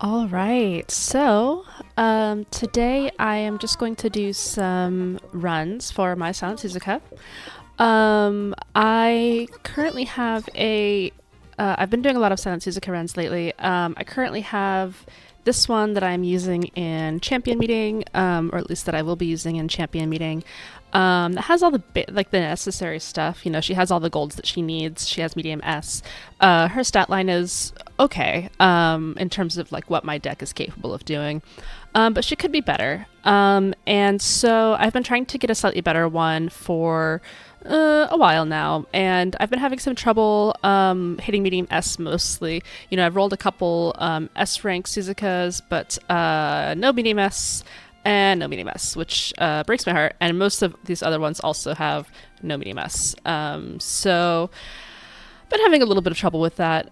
All right, so today I am just going to do some runs for my Silent Suzuka. I currently have I've been doing a lot of Silent Suzuka runs lately. I currently have this one that I'm using in champion meeting, or at least that I will be using in champion meeting. That has all the the necessary stuff. You know, she has all the golds that she needs. She has medium S. Her stat line is okay in terms of like what my deck is capable of doing, but she could be better. And so I've been trying to get a slightly better one for a while now, and I've been having some trouble hitting medium S mostly. You know, I've rolled a couple S rank Suzukas, but no medium S and no medium S, which breaks my heart. And most of these other ones also have no medium S. So been having a little bit of trouble with that.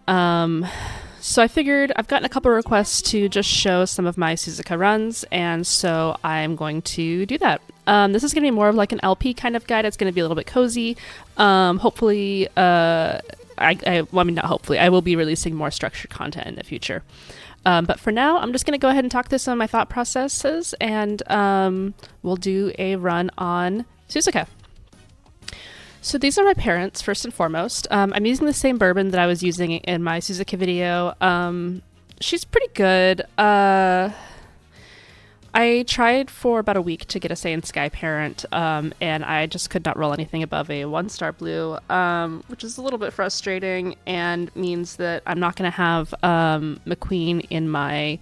So I figured I've gotten a couple of requests to just show some of my Suzuka runs, and so I'm going to do that. This is going to be more of like an LP kind of guide. It's going to be a little bit cozy. Hopefully, well, I mean, not hopefully, I will be releasing more structured content in the future. But for now, I'm just going to go ahead and talk through some of my thought processes, and we'll do a run on Suzuka. So these are my parents, first and foremost. I'm using the same bourbon that I was using in my Suzuka video. She's pretty good. I tried for about a week to get a Saiyan Sky parent, and I just could not roll anything above a 1-star blue, which is a little bit frustrating and means that I'm not going to have McQueen in my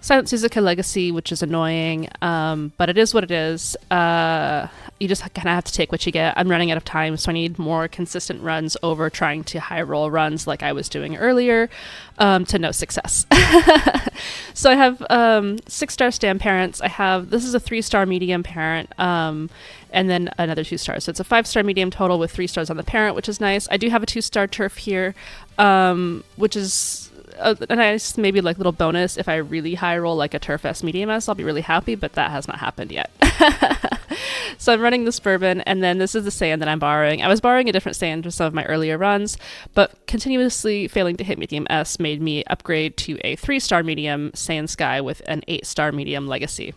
Silent Suzuka Legacy, which is annoying, but it is what it is. You just kind of have to take what you get. I'm running out of time, so I need more consistent runs over trying to high roll runs like I was doing earlier to no success. So I have 6-star stand parents. This is a 3-star medium parent, and then another 2 stars. So it's a 5-star medium total with 3 stars on the parent, which is nice. I do have a 2-star turf here, which is a nice maybe like little bonus. If I really high roll like a turf S medium S, I'll be really happy, but that has not happened yet. So I'm running this bourbon, and then this is the Saiyan that I'm borrowing. I was borrowing a different Saiyan for some of my earlier runs, but continuously failing to hit medium S made me upgrade to a 3-star medium Saiyan Sky with an 8-star medium legacy.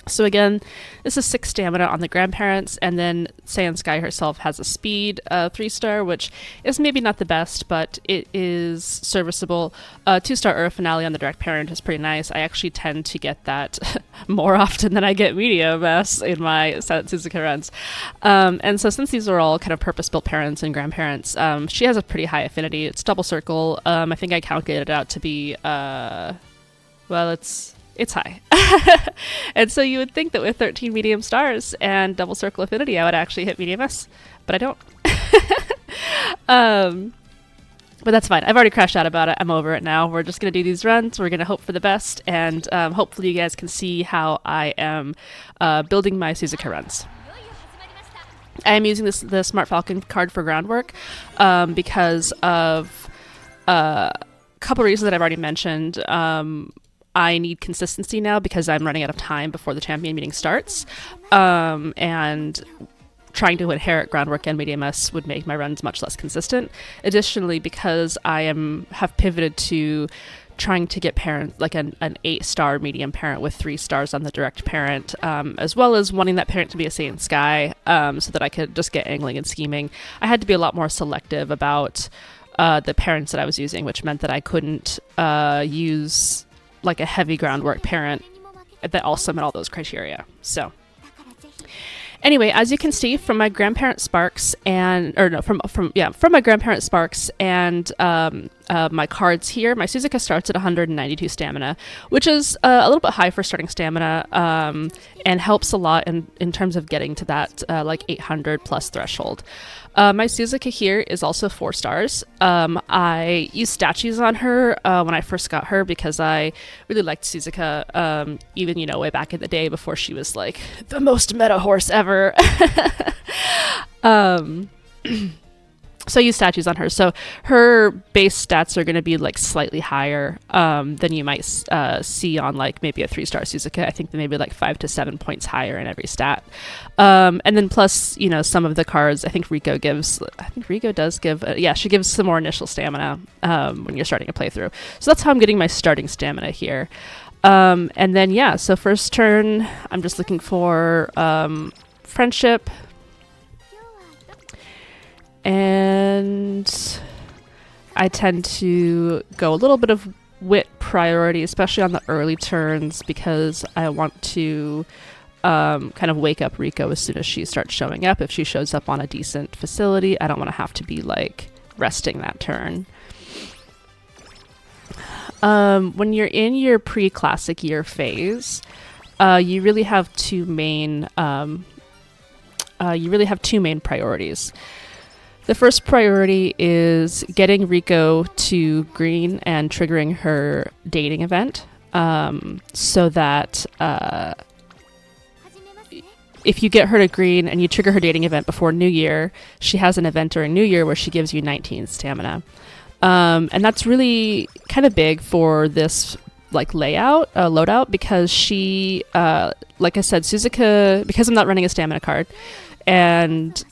So again, this is 6 stamina on the grandparents, and then Saiyan Sky herself has a speed 3-star, which is maybe not the best, but it is serviceable. 2-star Earth Finale on the direct parent is pretty nice. I actually tend to get that more often than I get medium S in my Silent Suzuka runs. And so since these are all kind of purpose-built parents and grandparents, she has a pretty high affinity. It's double circle. I think I calculated it out to be, it's high. And so you would think that with 13 medium stars and double circle affinity, I would actually hit medium S, but I don't. But that's fine. I've already crashed out about it. I'm over it now. We're just going to do these runs. We're going to hope for the best, and hopefully you guys can see how I am building my Suzuka runs. I am using the Smart Falcon card for groundwork because of a couple reasons that I've already mentioned. I need consistency now because I'm running out of time before the champion meeting starts, and trying to inherit groundwork and medium S would make my runs much less consistent. Additionally, because I have pivoted to trying to get parent like an 8-star medium parent with 3 stars on the direct parent, as well as wanting that parent to be a Saiyan Sky, so that I could just get angling and scheming. I had to be a lot more selective about the parents that I was using, which meant that I couldn't use like a heavy groundwork parent that also met all those criteria. So anyway, as you can see from my grandparent Sparks from my grandparent Sparks and my cards here, my Suzuka starts at 192 stamina, which is a little bit high for starting stamina, and helps a lot in terms of getting to that like 800 plus threshold. My Suzuka here is also 4 stars. I used statues on her when I first got her because I really liked Suzuka, even, way back in the day before she was like the most meta horse ever. So I use statues on her. So her base stats are going to be like slightly higher than you might see on like maybe a 3-star Suzuka. I think they may be like 5 to 7 points higher in every stat. And then plus, you know, some of the cards, I think Rico does give, she gives some more initial stamina when you're starting a playthrough. So that's how I'm getting my starting stamina here. And then, so first turn, I'm just looking for friendship. And I tend to go a little bit of wit priority, especially on the early turns, because I want to kind of wake up Rico as soon as she starts showing up. If she shows up on a decent facility, I don't want to have to be like resting that turn. When you're in your pre-classic year phase, you really have two main priorities. The first priority is getting Rico to green and triggering her dating event, so that if you get her to green and you trigger her dating event before New Year, she has an event during New Year where she gives you 19 stamina. And that's really kind of big for this like loadout, because she, like I said, Suzuka, because I'm not running a stamina card, and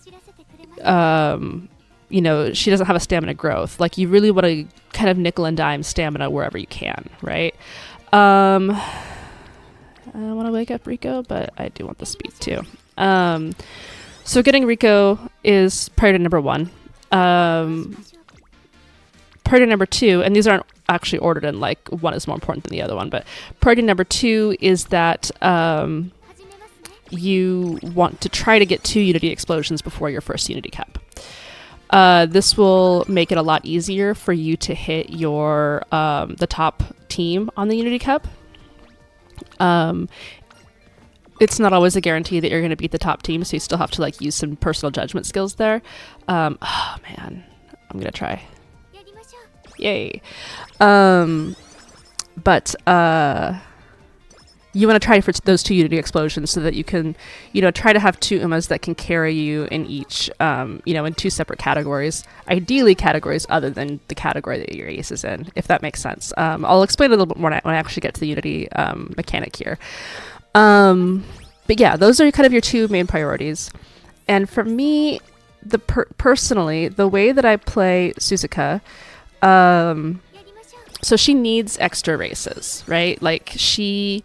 you know, she doesn't have a stamina growth. Like, you really want to kind of nickel and dime stamina wherever you can, right? I want to wake up Rico, but I do want the speed too. So getting Rico is priority number 1. Priority number 2, and these aren't actually ordered in like one is more important than the other one, but priority number 2 is that you want to try to get 2 Unity explosions before your first Unity Cup. This will make it a lot easier for you to hit your the top team on the Unity Cup. It's not always a guarantee that you're going to beat the top team, so you still have to like use some personal judgment skills there. Oh man, I'm gonna try. Yay! But you want to try for those 2 Unity explosions so that you can, you know, try to have 2 Umas that can carry you in each, you know, in 2 separate categories. Ideally categories other than the category that your ace is in, if that makes sense. I'll explain a little bit more when I actually get to the Unity mechanic here. But yeah, those are kind of your 2 main priorities. And for me, personally, the way that I play Suzuka, so she needs extra races, right? Like, she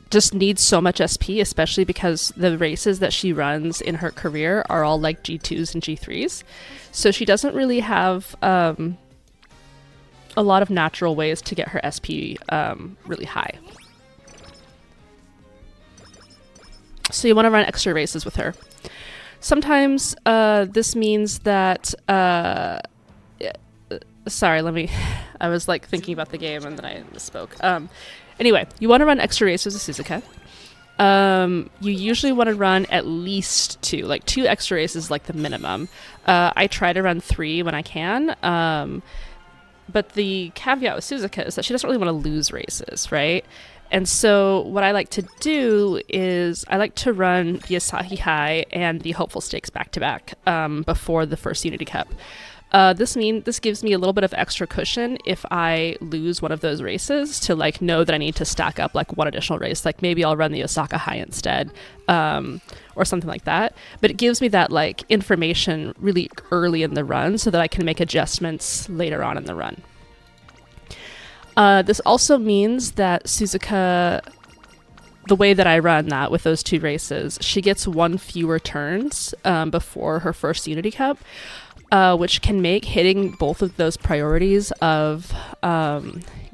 just needs so much SP, especially because the races that she runs in her career are all like G2s and G3s. So she doesn't really have a lot of natural ways to get her SP really high. So you want to run extra races with her. Sometimes this means that I was like thinking about the game and then I misspoke. Anyway, you want to run extra races with Suzuka. You usually want to run at least 2, like 2 extra races, like the minimum. I try to run 3 when I can. But the caveat with Suzuka is that she doesn't really want to lose races, right? And so what I like to do is I like to run the Asahi High and the Hopeful Stakes back-to-back before the first Unity Cup. This gives me a little bit of extra cushion if I lose one of those races to like know that I need to stack up like one additional race. Like maybe I'll run the Osaka High instead, or something like that. But it gives me that like information really early in the run so that I can make adjustments later on in the run. This also means that Suzuka, the way that I run that with those 2 races, she gets 1 fewer turns before her first Unity Cup. Which can make hitting both of those priorities of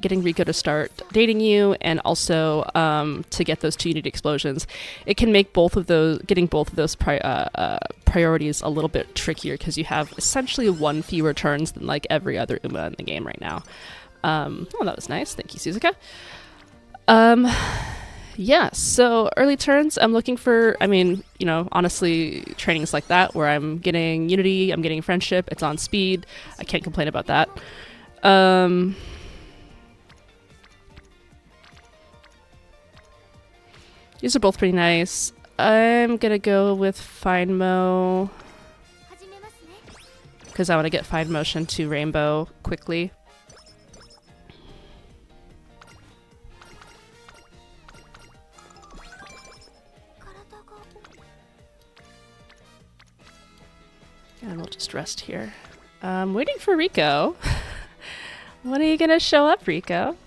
getting Rico to start dating you and also to get those 2 Unity explosions. It can make getting both of those priorities a little bit trickier because you have essentially 1 fewer turns than like every other Uma in the game right now. That was nice. Thank you, Suzuka. Yeah, so early turns, I'm looking for, honestly, trainings like that where I'm getting Unity, I'm getting Friendship, it's on speed. I can't complain about that. These are both pretty nice. I'm gonna go with Fine Mo. because I want to get fine motion to rainbow quickly. And we'll just rest here. Waiting for Rico. When are you gonna show up, Rico?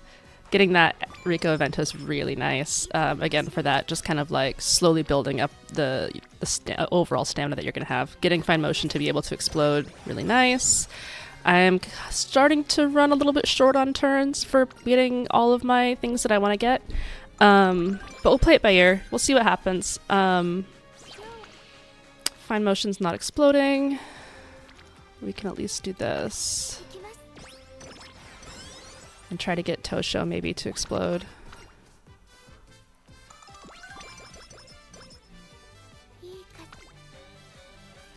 Getting that Rico event is really nice. Again, for that, just kind of like slowly building up the overall stamina that you're gonna have. Getting fine motion to be able to explode, really nice. I'm starting to run a little bit short on turns for getting all of my things that I want to get. But we'll play it by ear. We'll see what happens. Fine motion's not exploding. We can at least do this. And try to get Tosho maybe to explode.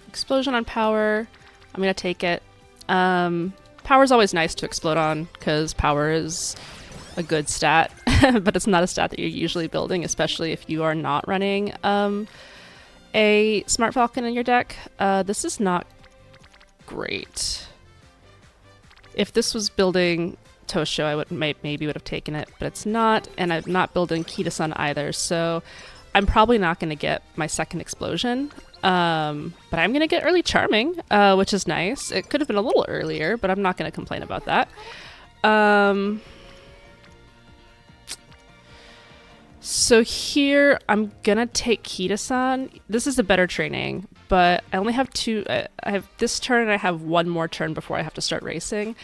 Explosion on power. I'm gonna take it. Power's always nice to explode on, because power is a good stat, but it's not a stat that you're usually building, especially if you are not running a Smart Falcon in your deck. This is not great. If this was building Tosho, I would maybe would have taken it, but it's not, and I'm not building Kita-san either, so I'm probably not going to get my second explosion. But I'm going to get early Charming, which is nice. It could have been a little earlier, but I'm not going to complain about that. So here, I'm going to take Kita-san. This is a better training, but I only have two. I have this turn, and I have one more turn before I have to start racing.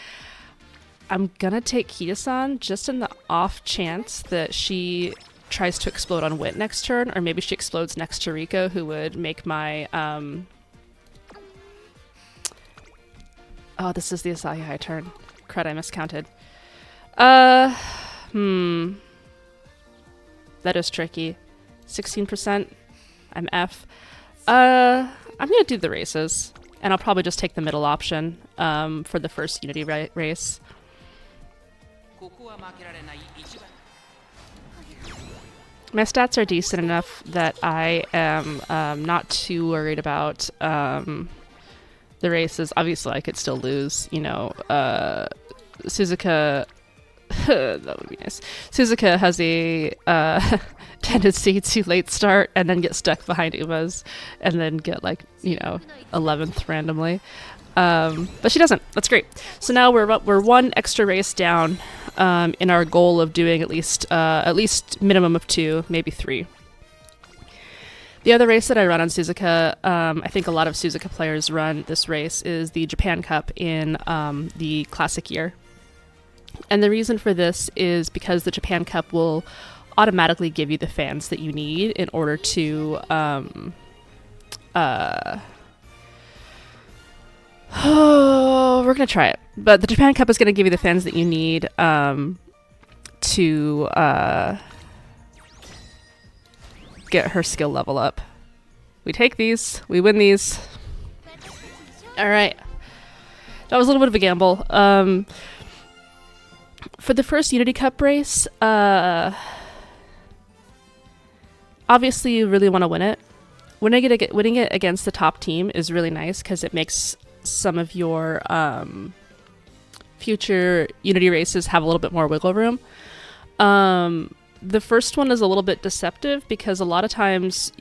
I'm going to take Kita-san just in the off chance that she tries to explode on Wit next turn, or maybe she explodes next to Rico, who would make my... Oh, this is the Asahi High turn. Crud, I miscounted. That is tricky. 16%. I'm F. I'm gonna do the races, and I'll probably just take the middle option for the first Unity race. My stats are decent enough that I am not too worried about the races. Obviously, I could still lose, you know. Suzuka... that would be nice. Suzuka has a tendency to late start and then get stuck behind Umas and then get, like, you know, 11th randomly. But she doesn't. That's great. So now we're one extra race down in our goal of doing at least minimum of 2, maybe 3. The other race that I run on Suzuka, I think a lot of Suzuka players run this race, is the Japan Cup in the classic year. And the reason for this is because the Japan Cup will automatically give you the fans that you need in order to we're gonna try it. But the Japan Cup is gonna give you the fans that you need to get her skill level up. We take these, we win these. Alright. That was a little bit of a gamble. For the first Unity Cup race, obviously you really want to win it. Winning it against the top team is really nice because it makes some of your future Unity races have a little bit more wiggle room. The first one is a little bit deceptive because a lot of times,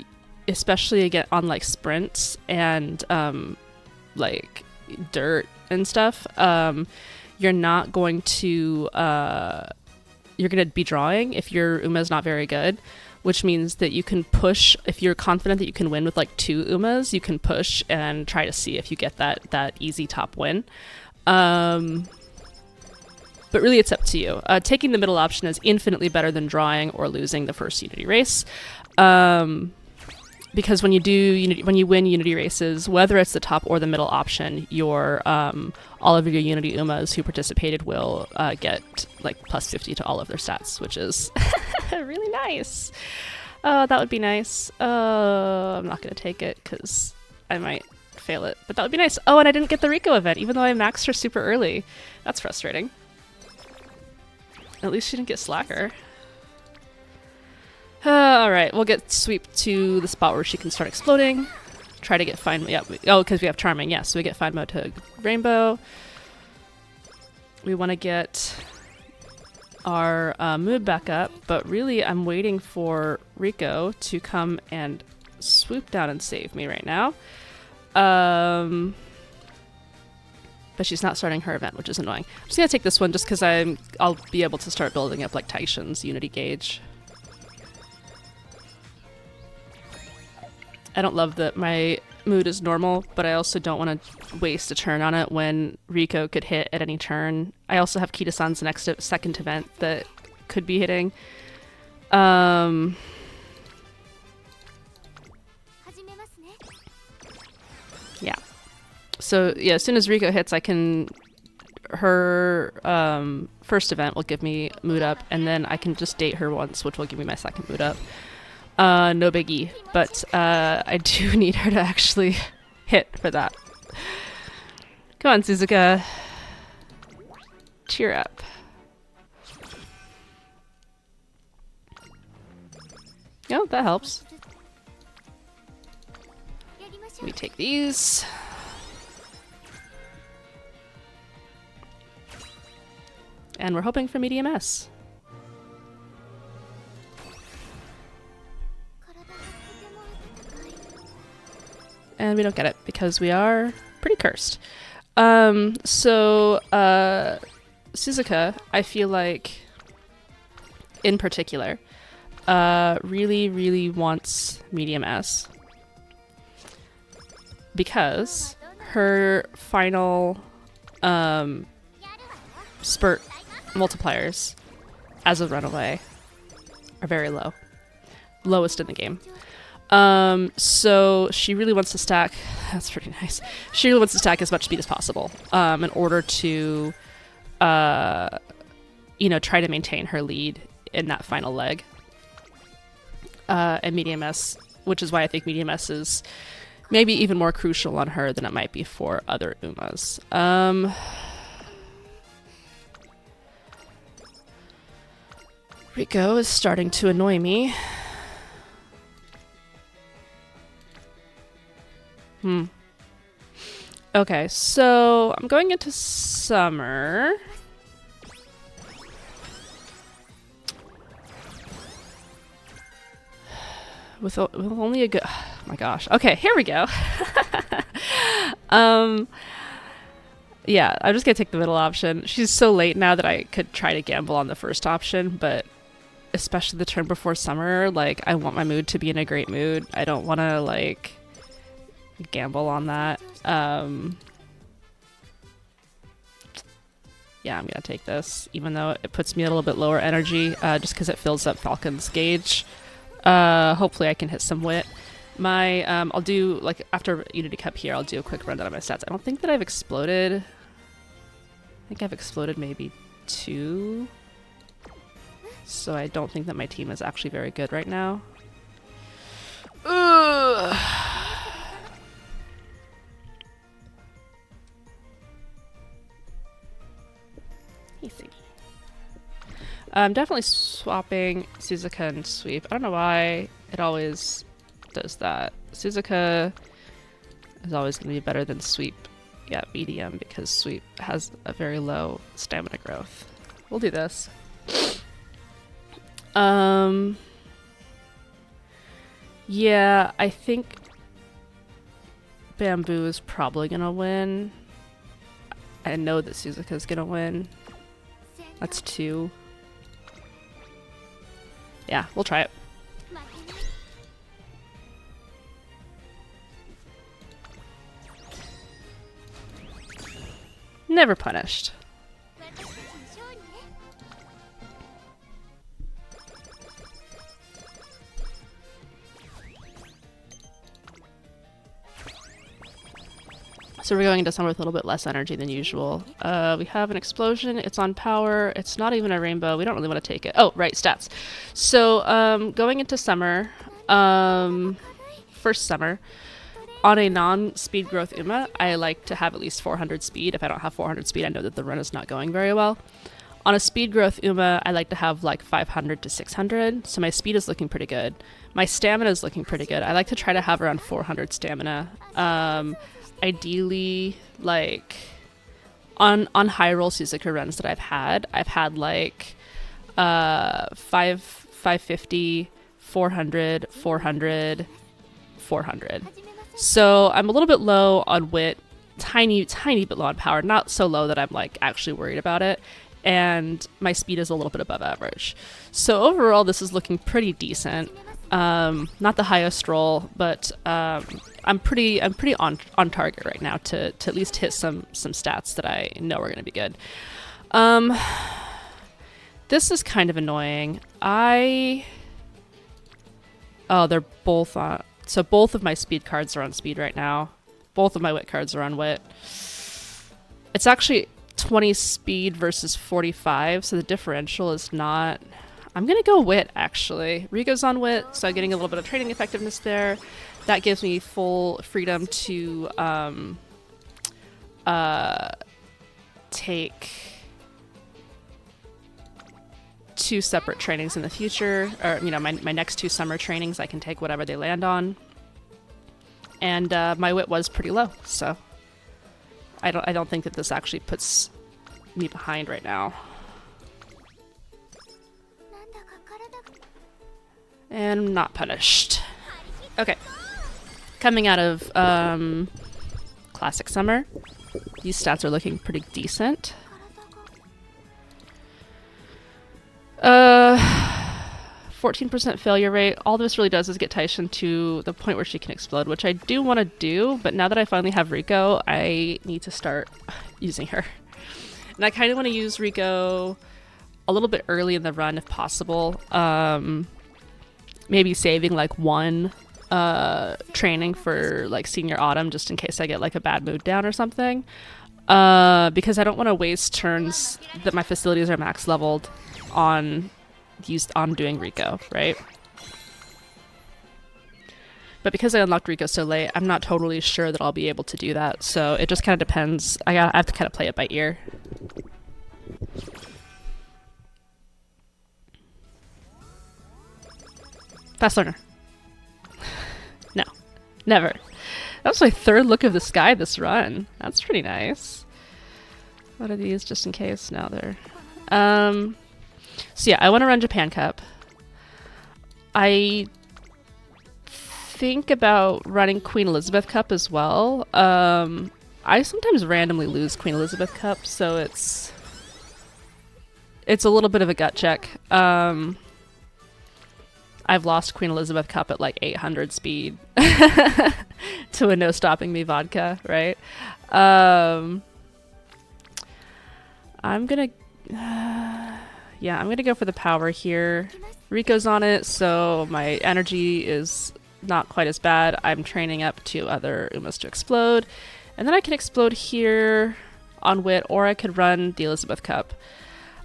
especially again on like sprints and like dirt and stuff, you're not going to you're going to be drawing if your Uma's not very good, which means that you can push. If you're confident that you can win with like 2 Umas, you can push and try to see if you get that easy top win. But really it's up to you. Taking the middle option is infinitely better than drawing or losing the first Unity race. Because when you win Unity races, whether it's the top or the middle option, your all of your Unity Umas who participated will get like plus 50 to all of their stats, which is really nice. That would be nice. I'm not gonna take it because I might fail it, but that would be nice. Oh, and I didn't get the Rico event, even though I maxed her super early. That's frustrating. At least she didn't get Slacker. Alright, we'll get Sweep to the spot where she can start exploding. try to get fine. Yeah. Because we have charming. Yeah. So we get fine mode to rainbow. We want to get our mood back up, but really I'm waiting for Rico to come and swoop down and save me right now. But she's not starting her event, which is annoying. I'm just gonna take this one just because I'll be able to start building up like Taishin's Unity gauge. I don't love that my mood is normal, but I also don't want to waste a turn on it when Rico could hit at any turn. I also have Kita-san's next second event that could be hitting. Yeah. So yeah, as soon as Rico hits, her first event will give me mood up, and then I can just date her once, which will give me my second mood up. No biggie, but I do need her to actually hit for that. Come on, Suzuka. Cheer up. Oh, that helps. We take these. And we're hoping for medium S. And we don't get it because we are pretty cursed. Suzuka, I feel like, in particular, really wants medium S. Because her final spurt multipliers as a runaway are very low. Lowest in the game. So she really wants to stack, that's pretty nice. She really wants to stack as much speed as possible, in order to, try to maintain her lead in that final leg. And medium S, which is why I think medium S is maybe even more crucial on her than it might be for other Umas. Rico is starting to annoy me. Okay, so I'm going into summer. With only a good... Oh my gosh. Okay, here we go. Yeah, I'm just gonna take the middle option. She's so late now that I could try to gamble on the first option, but especially the turn before summer, like, I want my mood to be in a great mood. I don't want to, like, gamble on that. Yeah, I'm gonna take this, even though it puts me a little bit lower energy, just because it fills up Falcon's gauge. Hopefully I can hit some wit. I'll do, like, after Unity Cup here, I'll do a quick rundown of my stats. I don't think that I've exploded. I think I've exploded maybe 2. So I don't think that my team is actually very good right now. Ugh. Easy. I'm definitely swapping Suzuka and Sweep. I don't know why it always does that. Suzuka is always going to be better than Sweep. Yeah, medium, because Sweep has a very low stamina growth. We'll do this. Yeah, I think Bamboo is probably going to win. I know that Suzuka is going to win. That's 2. Yeah, we'll try it. Never punished. So we're going into summer with a little bit less energy than usual. We have an explosion. It's on power. It's not even a rainbow. We don't really want to take it. Oh, right, stats. So going into summer, first summer, on a non-speed growth Uma, I like to have at least 400 speed. If I don't have 400 speed, I know that the run is not going very well. On a speed growth Uma, I like to have like 500 to 600, so my speed is looking pretty good. My stamina is looking pretty good. I like to try to have around 400 stamina. Ideally, like on high roll Suzuka runs that I've had like 550, 400, 400, 400. So I'm a little bit low on wit, tiny bit low on power, not so low that I'm like actually worried about it. And my speed is a little bit above average. So overall, this is looking pretty decent. Not the highest roll, but I'm pretty on target right now to at least hit some stats that I know are going to be good. This is kind of annoying. Oh, they're both on. So both of my speed cards are on speed right now. Both of my wit cards are on wit. It's actually 20 speed versus 45, so the differential is not... I'm going to go wit, actually. Rico's on wit, so I'm getting a little bit of training effectiveness there. That gives me full freedom to take 2 separate trainings in the future, or you know, my next 2 summer trainings I can take whatever they land on. And my wit was pretty low, so I don't think that this actually puts me behind right now. And not punished. Okay. Coming out of Classic Summer, these stats are looking pretty decent. 14% failure rate. All this really does is get Taishin to the point where she can explode, which I do want to do, but now that I finally have Rico, I need to start using her. And I kind of want to use Rico a little bit early in the run if possible. Maybe saving like 1 training for like Senior Autumn just in case I get like a bad mood down or something. Because I don't want to waste turns that my facilities are max leveled on doing Rico, right? But because I unlocked Rico so late, I'm not totally sure that I'll be able to do that. So it just kind of depends. I have to kind of play it by ear. Fast learner. No, never. That was my 3rd look of the sky this run. That's pretty nice. What are these just in case? No, they're... So yeah, I want to run Japan Cup. I think about running Queen Elizabeth Cup as well. I sometimes randomly lose Queen Elizabeth Cup, so it's a little bit of a gut check. I've lost Queen Elizabeth Cup at like 800 speed to a no stopping me vodka, right? I'm gonna go for the power here. Rico's on it, so my energy is not quite as bad. I'm training up 2 other Umas to explode. And then I can explode here on wit, or I could run the Elizabeth Cup.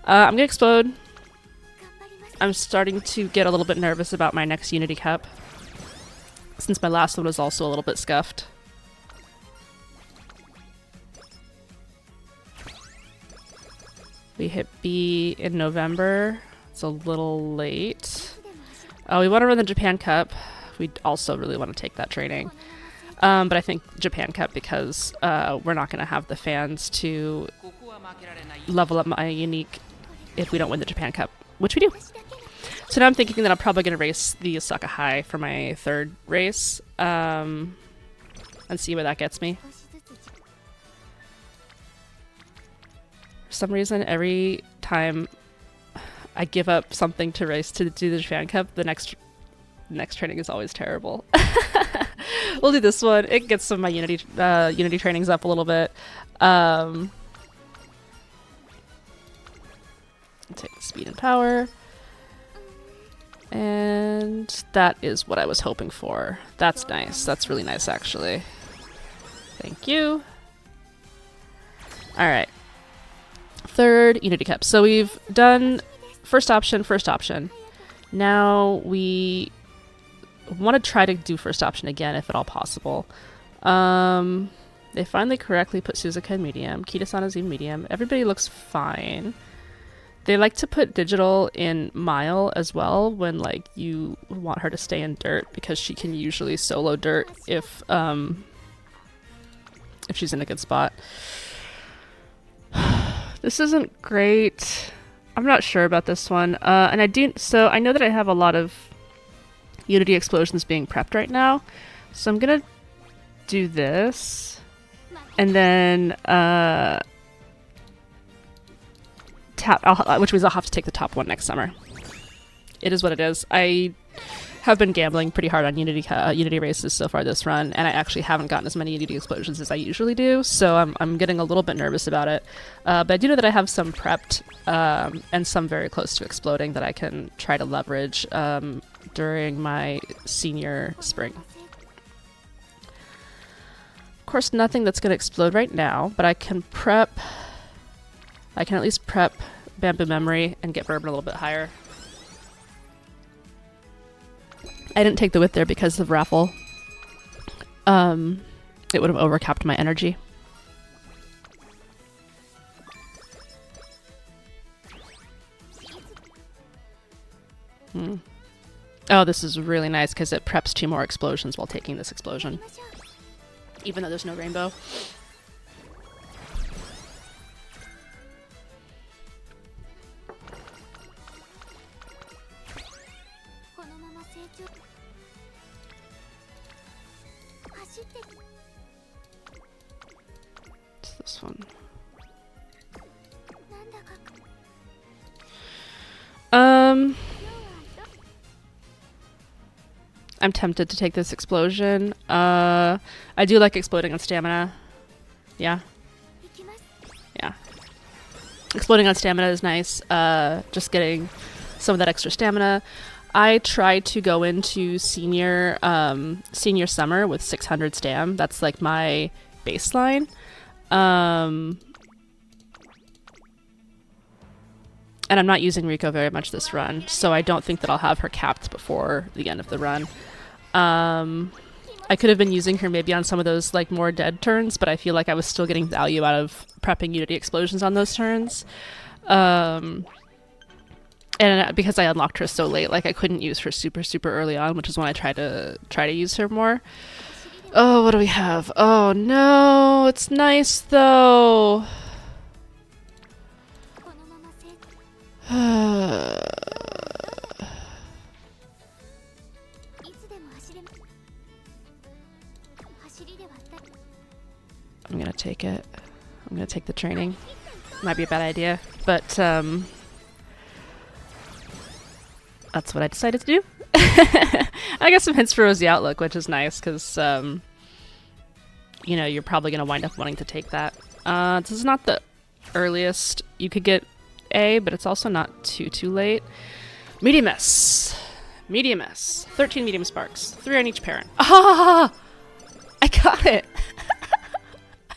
I'm gonna explode. I'm starting to get a little bit nervous about my next Unity Cup, since my last one was also a little bit scuffed. We hit B in November. It's a little late. Oh, we want to run the Japan Cup. We also really want to take that training. But I think Japan Cup because we're not going to have the fans to level up my unique if we don't win the Japan Cup, which we do. So now I'm thinking that I'm probably going to race the Osaka High for my 3rd race and see where that gets me. For some reason, every time I give up something to race to do the Japan Cup, the next training is always terrible. We'll do this one. It gets some of my Unity trainings up a little bit. Take the speed and power. And that is what I was hoping for. That's nice. That's really nice, actually. Thank you. All right. 3rd Unity Cup. So we've done first option. Now we want to try to do first option again, if at all possible. They finally correctly put Suzuka in medium. Kita-san is in medium. Everybody looks fine. They like to put digital in Mile as well when like you want her to stay in dirt, because she can usually solo dirt if she's in a good spot. This isn't great. I'm not sure about this one. And I know that I have a lot of Unity explosions being prepped right now. So I'm gonna do this. And then which means I'll have to take the top one next summer. It is what it is. I have been gambling pretty hard on Unity races so far this run, and I actually haven't gotten as many Unity explosions as I usually do, so I'm getting a little bit nervous about it. But I do know that I have some prepped and some very close to exploding that I can try to leverage during my senior spring. Of course, nothing that's going to explode right now, but I can at least prep Bamboo Memory and get Bourbon a little bit higher. I didn't take the Wit there because of Raffle. It would have overcapped my energy. Oh, this is really nice because it preps 2 more explosions while taking this explosion. Even though there's no rainbow. It's this one. I'm tempted to take this explosion. I do like exploding on stamina. Yeah. Yeah. Exploding on stamina is nice. Just getting some of that extra stamina. I tried to go into senior summer with 600 stam. That's like my baseline. And I'm not using Rico very much this run, so I don't think that I'll have her capped before the end of the run. I could have been using her maybe on some of those like more dead turns, but I feel like I was still getting value out of prepping Unity explosions on those turns. And because I unlocked her so late, like I couldn't use her super early on, which is when I try to use her more. Oh, what do we have? Oh no, it's nice though. I'm gonna take it. I'm gonna take the training. Might be a bad idea, but that's what I decided to do. I got some hints for Rosy Outlook, which is nice because you know, you're probably gonna wind up wanting to take that. This is not the earliest you could get A, but it's also not too late. Medium S. Medium S. 13 medium sparks. 3 on each parent. Ah! I got it!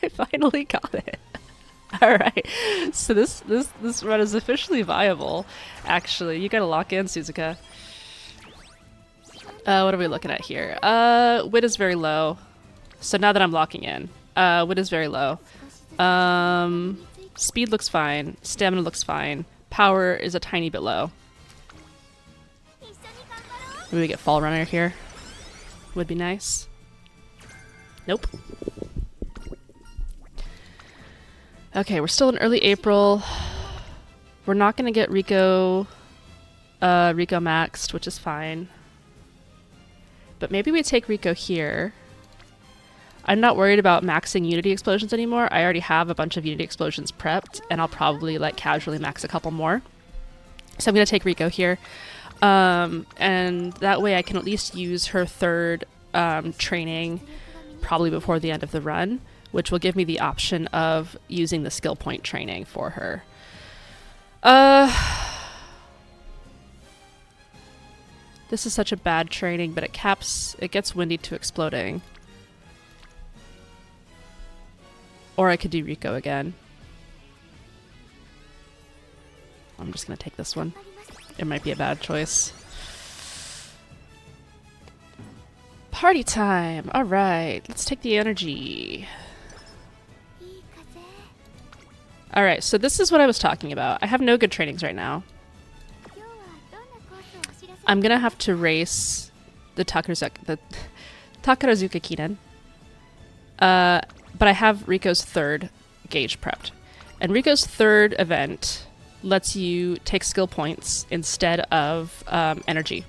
I finally got it. Alright. So this run is officially viable. Actually, you gotta lock in, Suzuka. What are we looking at here? Wit is very low. So now that I'm locking in, Wit is very low. Speed looks fine. Stamina looks fine. Power is a tiny bit low. Maybe we get Fall Runner here. Would be nice. Nope. Okay, we're still in early April. We're not going to get Rico maxed, which is fine. But maybe we take Rico here. I'm not worried about maxing Unity explosions anymore. I already have a bunch of Unity explosions prepped, and I'll probably like casually max a couple more. So I'm going to take Rico here. And that way I can at least use her third training probably before the end of the run, which will give me the option of using the skill point training for her. This is such a bad training, but it gets Windy to exploding. Or I could do Rico again. I'm just gonna take this one. It might be a bad choice. Party time! Alright, let's take the energy. Alright, so this is what I was talking about. I have no good trainings right now. I'm gonna have to race the Takarazuka Kinen. But I have Riko's third gauge prepped. And Riko's third event lets you take skill points instead of energy.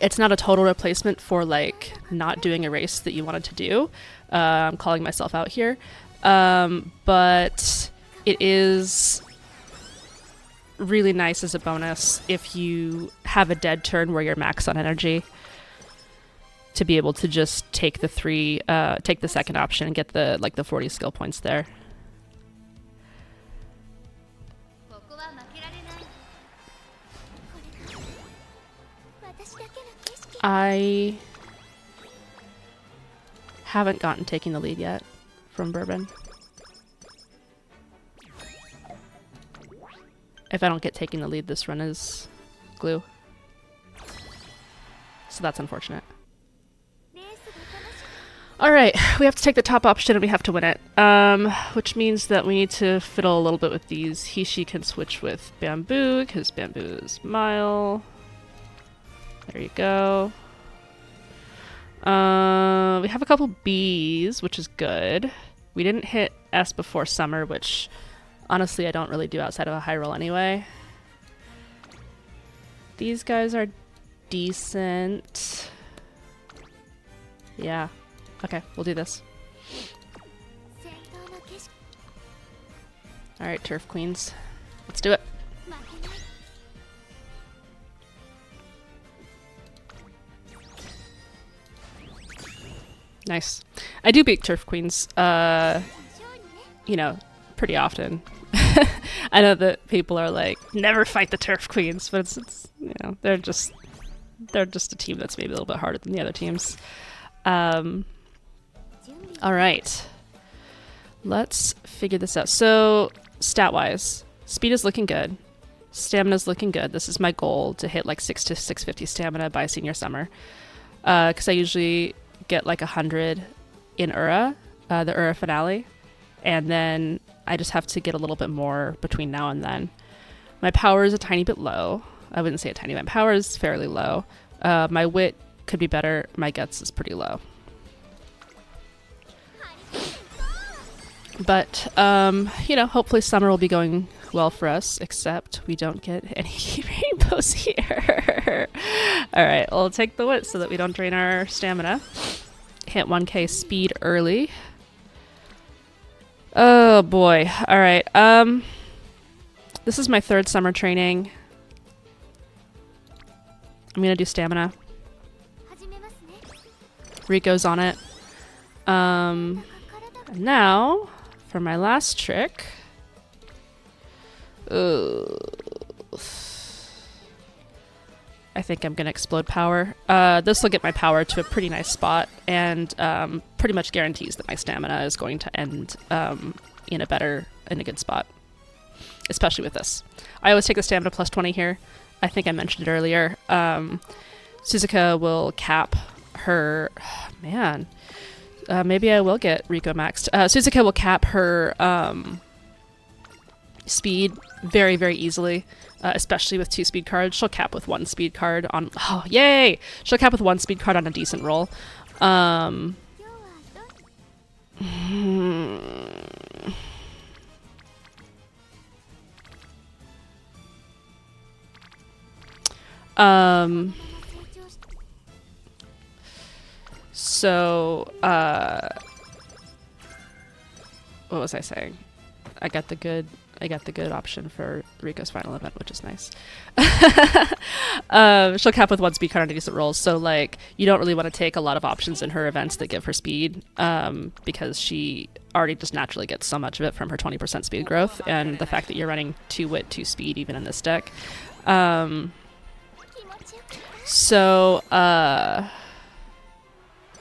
It's not a total replacement for like not doing a race that you wanted to do. I'm calling myself out here. But it is really nice as a bonus if you have a dead turn where you're max on energy to be able to just take the take the second option and get the 40 skill points there. I haven't gotten taking the lead yet from Bourbon. If I don't get taking the lead, this run is glue. So that's unfortunate. Alright, we have to take the top option and we have to win it. Which means that we need to fiddle a little bit with these. Hishi can switch with Bamboo, because Bamboo is Mile. There you go. We have a couple Bs, which is good. We didn't hit S before summer, which honestly I don't really do outside of a high roll anyway. These guys are decent. Yeah. Okay, we'll do this. Alright, Turf Queens. Let's do it. Nice. I do beat Turf Queens, you know, pretty often. I know that people are like, never fight the Turf Queens, but it's you know, they're just a team that's maybe a little bit harder than the other teams. Alright. Let's figure this out. So, stat-wise, speed is looking good. Stamina's looking good. This is my goal, to hit like 6 to 650 stamina by senior summer. Because I usually get like 100 in Ura, the Ura finale. And then I just have to get a little bit more between now and then. My power is a tiny bit low. I wouldn't say a tiny bit. My power is fairly low. My wit could be better. My guts is pretty low. But, you know, hopefully summer will be going well for us, except we don't get any rainbows here. Alright, we'll take the wit so that we don't drain our stamina. Hit 1k speed early. Oh boy. Alright, this is my third summer training. I'm gonna do stamina. Riko's on it. Now, for my last trick. I think I'm gonna explode power. This will get my power to a pretty nice spot, and pretty much guarantees that my stamina is going to end in a good spot. Especially with this. I always take the stamina plus 20 here. I think I mentioned it earlier. Suzuka will cap her... man. Maybe I will get Riko maxed. Suzuka will cap her speed very, very easily, especially with 2 speed cards. She'll cap with 1 speed card on... oh, yay! She'll cap with 1 speed card on a decent roll. So, what was I saying? I got the good option for Riko's final event, which is nice. She'll cap with 1 speed card on decent rolls, so like you don't really want to take a lot of options in her events that give her speed, because she already just naturally gets so much of it from her 20% speed growth, and the fact that you're running 2 wit, 2 speed even in this deck. So,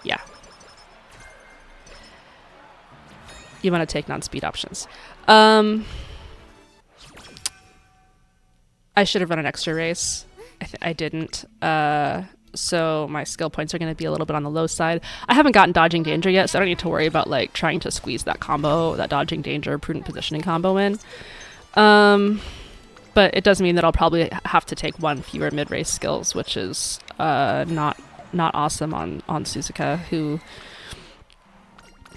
yeah. You want to take non-speed options. I should have run an extra race. I didn't. so my skill points are going to be a little bit on the low side. I haven't gotten dodging danger yet, so I don't need to worry about like trying to squeeze that combo, that dodging danger, prudent positioning combo in. But it does mean that I'll probably have to take one fewer mid-race skills, which is not awesome on Suzuka, who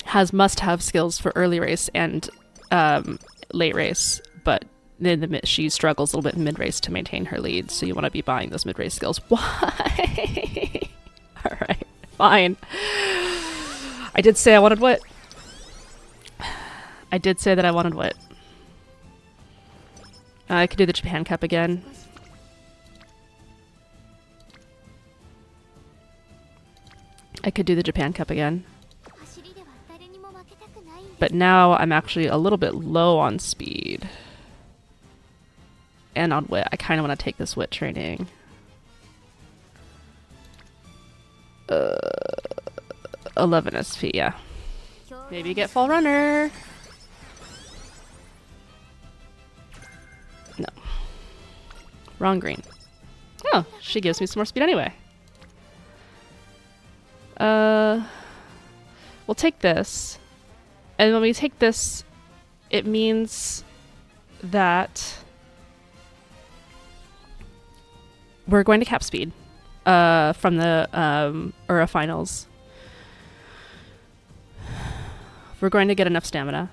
has must-have skills for early race and late race, but then she struggles a little bit in mid-race to maintain her lead, so you want to be buying those mid-race skills. Why? All right, fine. I did say I wanted what? I did say that I wanted what? I could do the Japan Cup again. I could do the Japan Cup again. But now I'm actually a little bit low on speed. And on wit. I kind of want to take this wit training. 11 SP, yeah. Maybe get Fall Runner. No. Wrong green. Oh, she gives me some more speed anyway. We'll take this. And when we take this, it means that we're going to cap speed from the Ura finals. We're going to get enough stamina.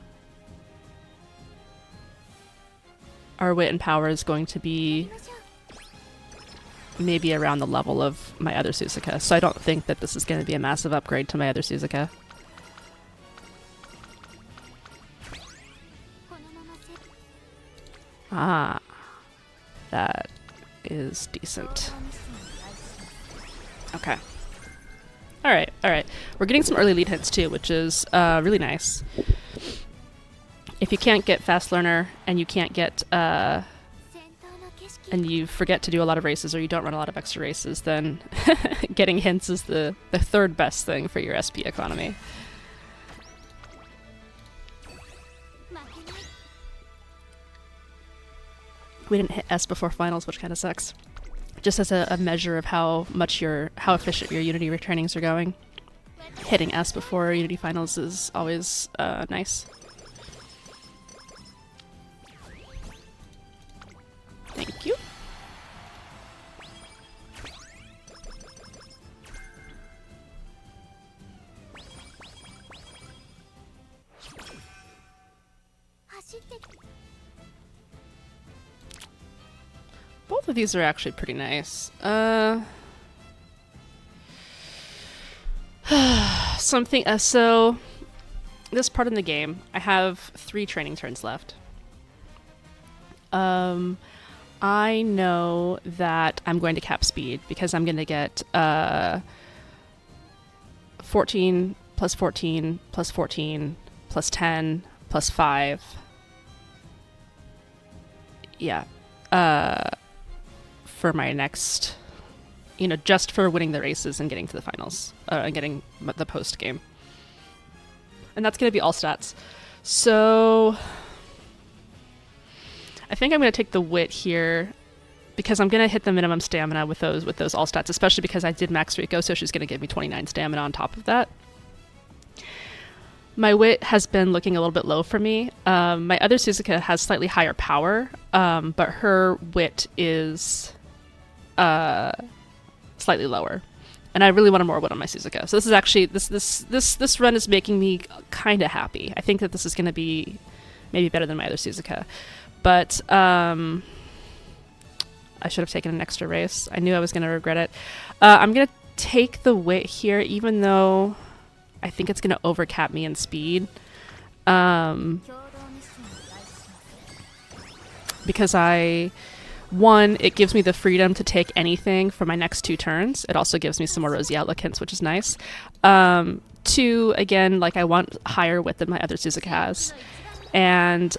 Our wit and power is going to be maybe around the level of my other Suzuka, so I don't think that this is going to be a massive upgrade to my other Suzuka. Ah, that is decent. Okay. Alright, alright. We're getting some early lead hints too, which is really nice. If you can't get Fast Learner and you can't get and you forget to do a lot of races or you don't run a lot of extra races, then getting hints is the third best thing for your SP economy. We didn't hit S before finals, which kind of sucks. Just as a measure of how efficient your Unity retrainings are going. Hitting S before Unity finals is always nice. Thank you. Both of these are actually pretty nice. So this part in the game, I have 3 training turns left. I know that I'm going to cap speed because I'm going to get 14 plus 14 plus 14 plus 10 plus 5. Yeah. For my next, just for winning the races and getting to the finals, and getting the post game. And that's going to be all stats. So I think I'm going to take the wit here because I'm going to hit the minimum stamina with those all stats, especially because I did max Rico, so she's going to give me 29 stamina on top of that. My wit has been looking a little bit low for me. My other Suzuka has slightly higher power, but her wit is slightly lower. And I really wanted more wit on my Suzuka. So this is actually, this run is making me kind of happy. I think that this is going to be maybe better than my other Suzuka. But I should have taken an extra race. I knew I was going to regret it. I'm going to take the wit here, even though I think it's going to overcap me in speed. Because it gives me the freedom to take anything for my next 2 turns. It also gives me some more rosy outlook hints, which is nice. 2, again, I want higher wit than my other Suzuka has. And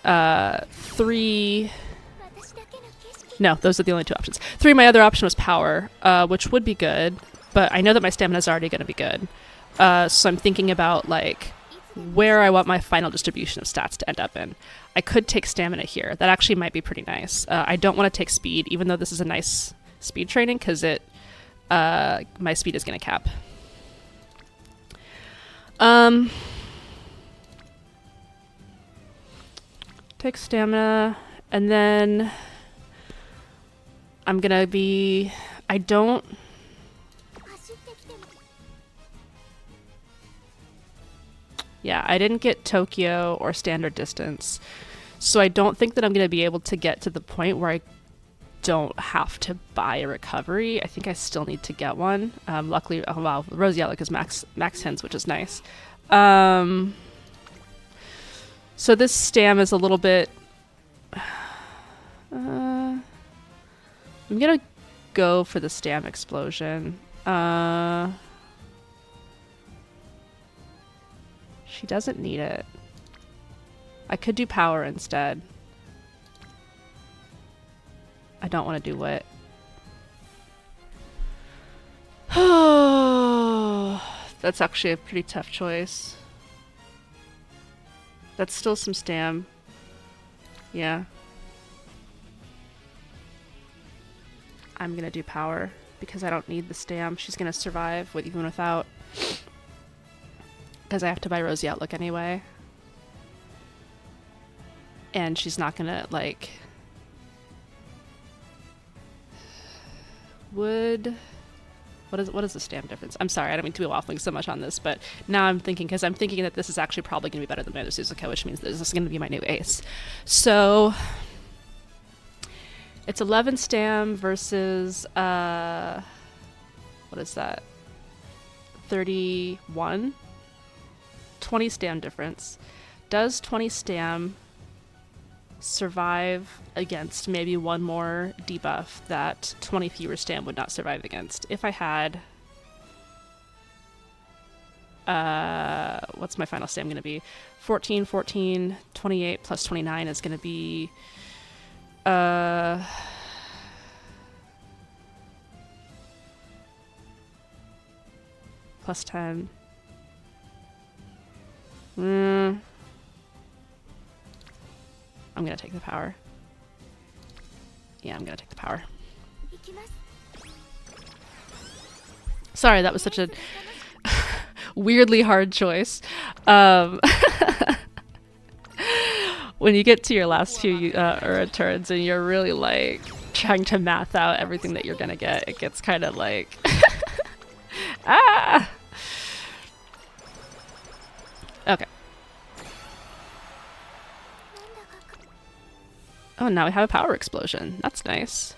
3... No, those are the only 2 options. 3, my other option was power, which would be good, but I know that my stamina is already going to be good. So I'm thinking about where I want my final distribution of stats to end up in. I could take stamina here. That actually might be pretty nice. I don't want to take speed, even though this is a nice speed training, because it my speed is going to cap. Take stamina, and then I'm gonna be... I don't... Yeah, I didn't get Tokyo or standard distance, so I don't think that I'm gonna be able to get to the point where I don't have to buy a recovery. I think I still need to get one. Luckily, oh wow, Rose Yellow is max hints, which is nice. So this stam is a little bit... I'm gonna go for the stam explosion. She doesn't need it. I could do power instead. I don't want to do wit. That's actually a pretty tough choice. That's still some stam. Yeah. I'm gonna do power because I don't need the stam. She's gonna survive with even without. Because I have to buy Rosy Outlook anyway. And she's not gonna, like... What is the stamp difference? I'm sorry, I don't mean to be waffling so much on this, but now I'm thinking, because I'm thinking that this is actually probably going to be better than my other Suzuka, which means that this is going to be my new ace. So, it's 11 stam versus, what is that? 31? 20 stam difference. Does 20 stam survive against maybe one more debuff that 20 fewer stam would not survive against? If I had... what's my final stam going to be? 14, 14, 28 plus 29 is going to be... plus 10. I'm gonna take the power. Yeah, I'm gonna take the power. Sorry, that was such a weirdly hard choice. When you get to your last few turns and you're really like trying to math out everything that you're gonna get, it gets kind of like ah. Okay. Oh, now we have a power explosion. That's nice.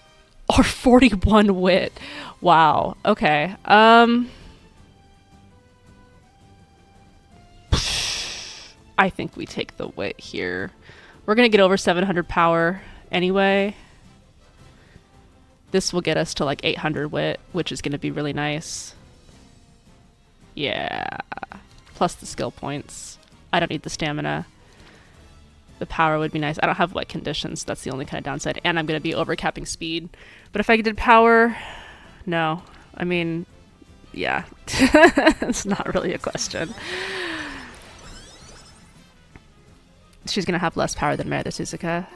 Or 41 wit. Wow. Okay. I think we take the wit here. We're gonna get over 700 power anyway. This will get us to like 800 wit, which is gonna be really nice. Yeah. Plus the skill points. I don't need the stamina. The power would be nice. I don't have wet conditions. That's the only kind of downside. And I'm going to be overcapping speed. But if I did power, no. I mean, yeah. It's not really a question. She's going to have less power than my other Suzuka.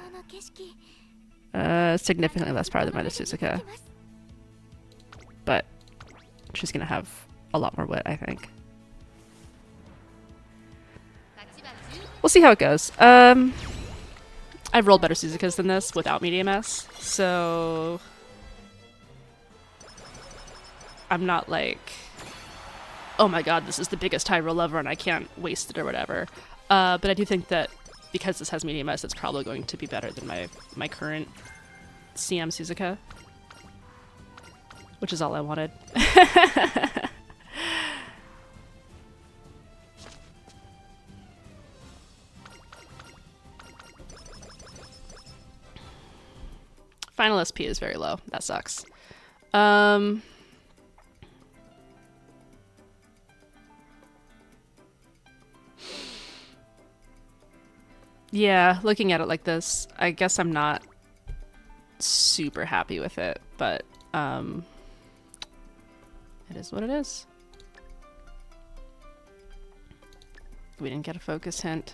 Significantly less power than my other Suzuka. But she's going to have a lot more wit, I think. We'll see how it goes. I've rolled better Suzukas than this without medium S, so I'm not like, oh my god, this is the biggest high roll ever and I can't waste it or whatever. But I do think that because this has medium S, it's probably going to be better than my current CM Suzuka, which is all I wanted. Final SP is very low. That sucks. Yeah, looking at it like this, I guess I'm not super happy with it, but it is what it is. We didn't get a focus hint.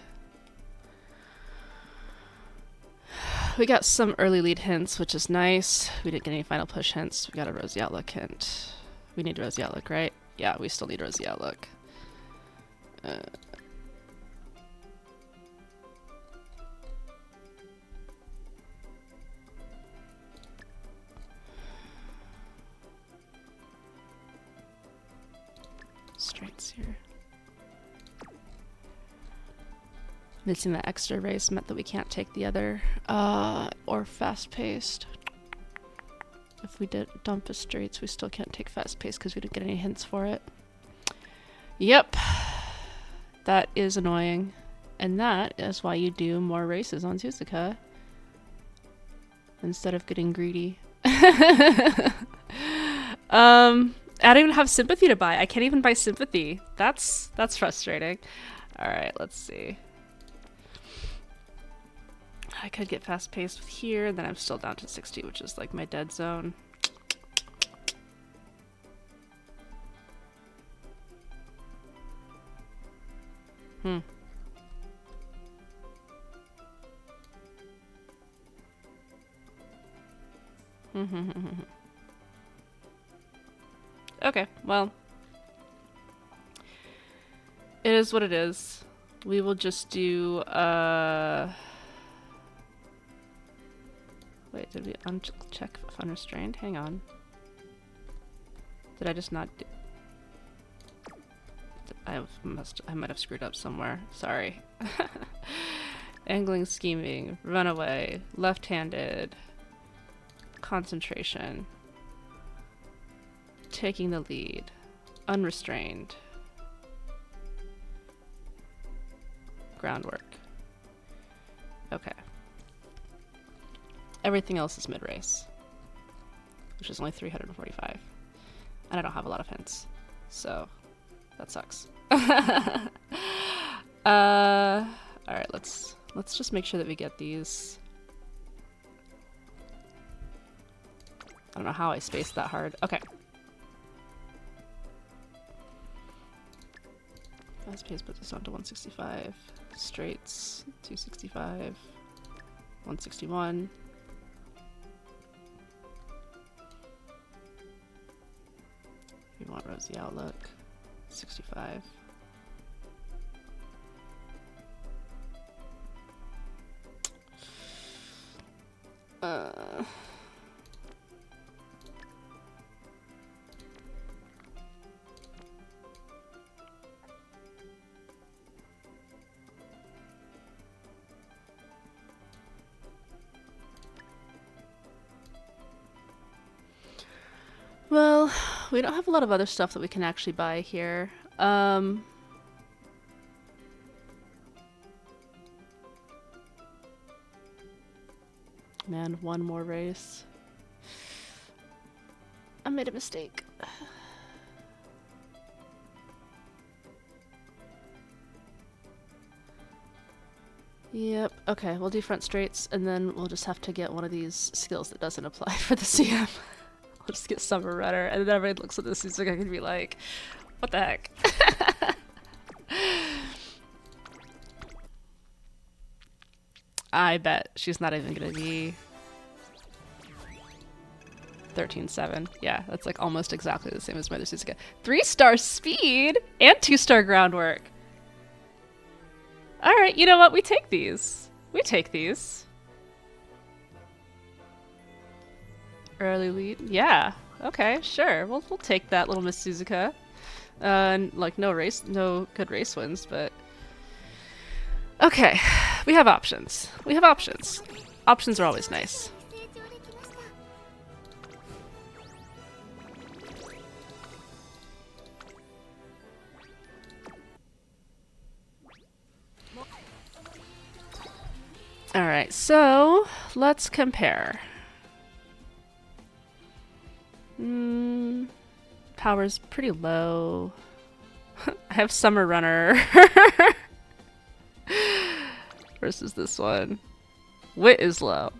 We got some early lead hints, which is nice. We didn't get any final push hints. We got a Rosy Outlook hint. We need Rosy Outlook, right? Yeah, we still need Rosy Outlook. Straights here. Missing that extra race meant that we can't take the other, or fast-paced. If we did dump a straights, we still can't take fast-paced because we didn't get any hints for it. Yep. That is annoying. And that is why you do more races on Suzuka instead of getting greedy. I don't even have sympathy to buy. I can't even buy sympathy. That's frustrating. All right, let's see. I could get fast paced with here, and then I'm still down to 60, which is like my dead zone. Okay, well, it is what it is. We will just do, wait, did we uncheck unrestrained? Hang on. Did I just not do... I might have screwed up somewhere. Sorry. Angling, scheming, runaway, left-handed, concentration, taking the lead, unrestrained, groundwork. Okay. Everything else is mid-race, which is only 345. And I don't have a lot of hints, so that sucks. Alright, let's just make sure that we get these. I don't know how I spaced that hard. Okay. Fast pace puts us on to 165. Straights, 265. 161. We want Rosy Outlook. 65. Well, we don't have a lot of other stuff that we can actually buy here. Man, one more race. I made a mistake. Yep, okay, we'll do front straights, and then we'll just have to get one of these skills that doesn't apply for the CM. We'll just get Summer Runner, and then everybody looks at this Suzuka and can be like, what the heck? I bet she's not even gonna be 13.7. Yeah, that's like almost exactly the same as my other Suzuka. 3-star speed and 2-star groundwork. All right, you know what? We take these. We take these. Early lead. Yeah. Okay, sure. We'll take that, little Miss Suzuka. Like no good race wins, but okay. We have options. We have options. Options are always nice. All right, so let's compare. Power's pretty low. I have Summer Runner versus this one. Wit is low,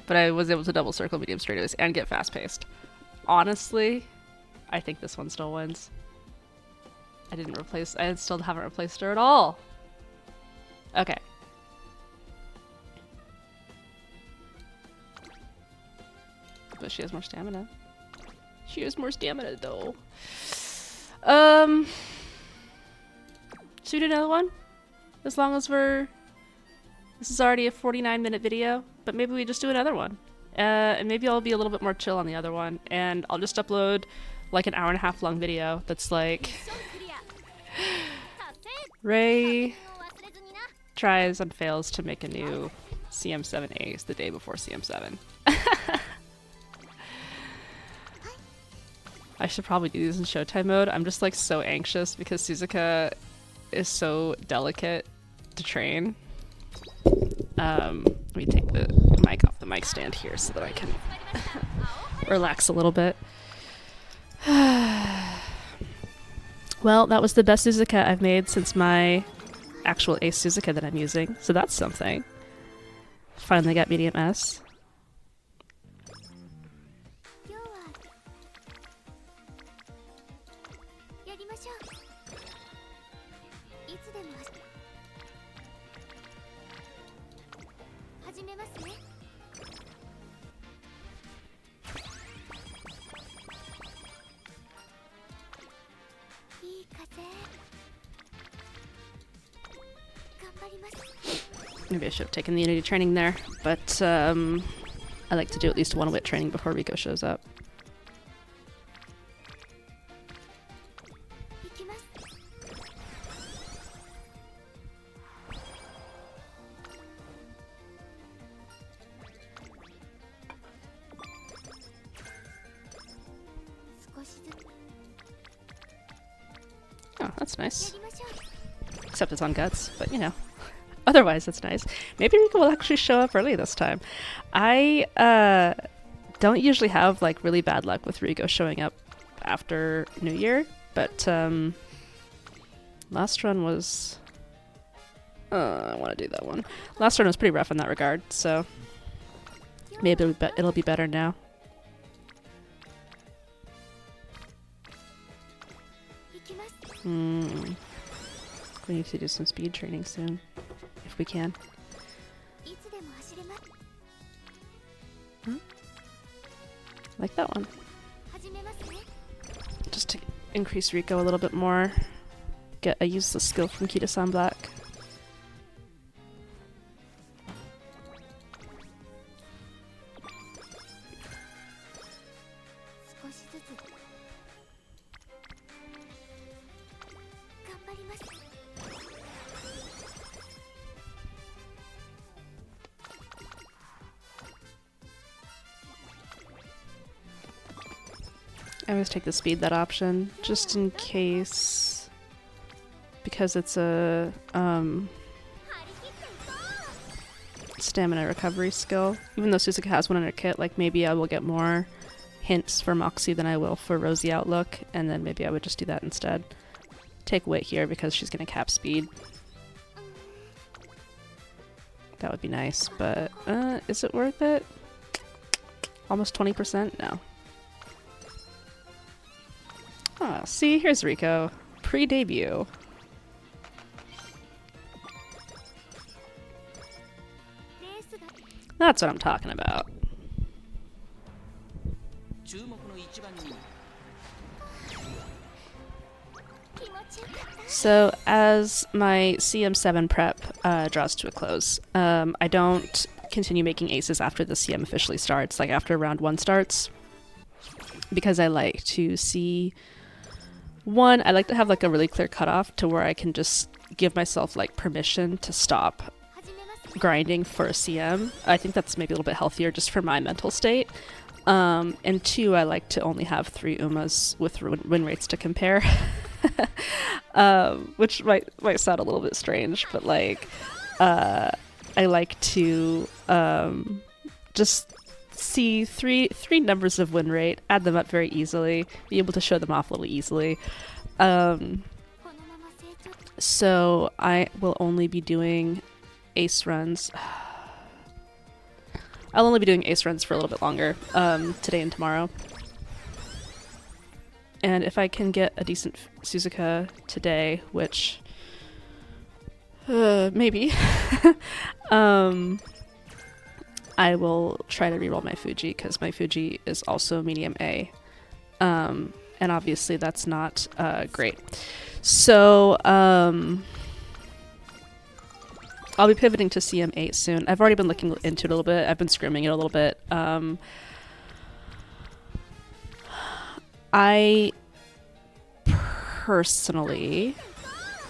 but I was able to double circle medium straightaways and get fast paced. Honestly, I think this one still wins. I still haven't replaced her at all. Okay. But she has more stamina. She has more stamina though. Should we do another one? As long as we're... This is already a 49-minute video, but maybe we just do another one. And maybe I'll be a little bit more chill on the other one, and I'll just upload like an hour-and-a-half long video that's like... Ray tries and fails to make a new CM7 Ace the day before CM7. I should probably do these in Showtime mode. I'm just like so anxious because Suzuka is so delicate to train. Let me take the mic off the mic stand here so that I can relax a little bit. Well, that was the best Suzuka I've made since my actual Ace Suzuka that I'm using, so that's something. Finally got medium S. Maybe I should have taken the Unity training there, but I like to do at least one wit training before Rico shows up. Oh, that's nice. Except it's on guts, but you know. Otherwise, it's nice. Maybe Rico will actually show up early this time. I don't usually have like really bad luck with Rico showing up after New Year, but last run was... I want to do that one. Last run was pretty rough in that regard, so maybe it'll be better now. We need to do some speed training soon. If we can. Like that one. Just to increase Rico a little bit more. Get a useless skill from Kita-san Black. I always take the speed that option, just in case, because it's a stamina recovery skill. Even though Suzuka has one in her kit, like maybe I will get more hints for Moxie than I will for Rosy Outlook, and then maybe I would just do that instead. Take wit here because she's gonna cap speed. That would be nice, but is it worth it? Almost 20%? No. Ah, see, here's Rico. Pre-debut. That's what I'm talking about. So, as my CM7 prep draws to a close, I don't continue making aces after the CM officially starts, like after round 1 starts, because I like to see... One, I like to have like a really clear cutoff to where I can just give myself like permission to stop grinding for a CM. I think that's maybe a little bit healthier just for my mental state. And 2, I like to only have 3 Umas with win rates to compare. Which might sound a little bit strange, but like I like to just see three numbers of win rate, add them up very easily, be able to show them off a little easily. So I will only be doing ace runs. I'll only be doing ace runs for a little bit longer, today and tomorrow. And if I can get a decent Suzuka today, which maybe, I will try to reroll my Fuji, because my Fuji is also medium A. And obviously that's not great. So I'll be pivoting to CM8 soon. I've already been looking into it a little bit. I've been scrimming it a little bit. I personally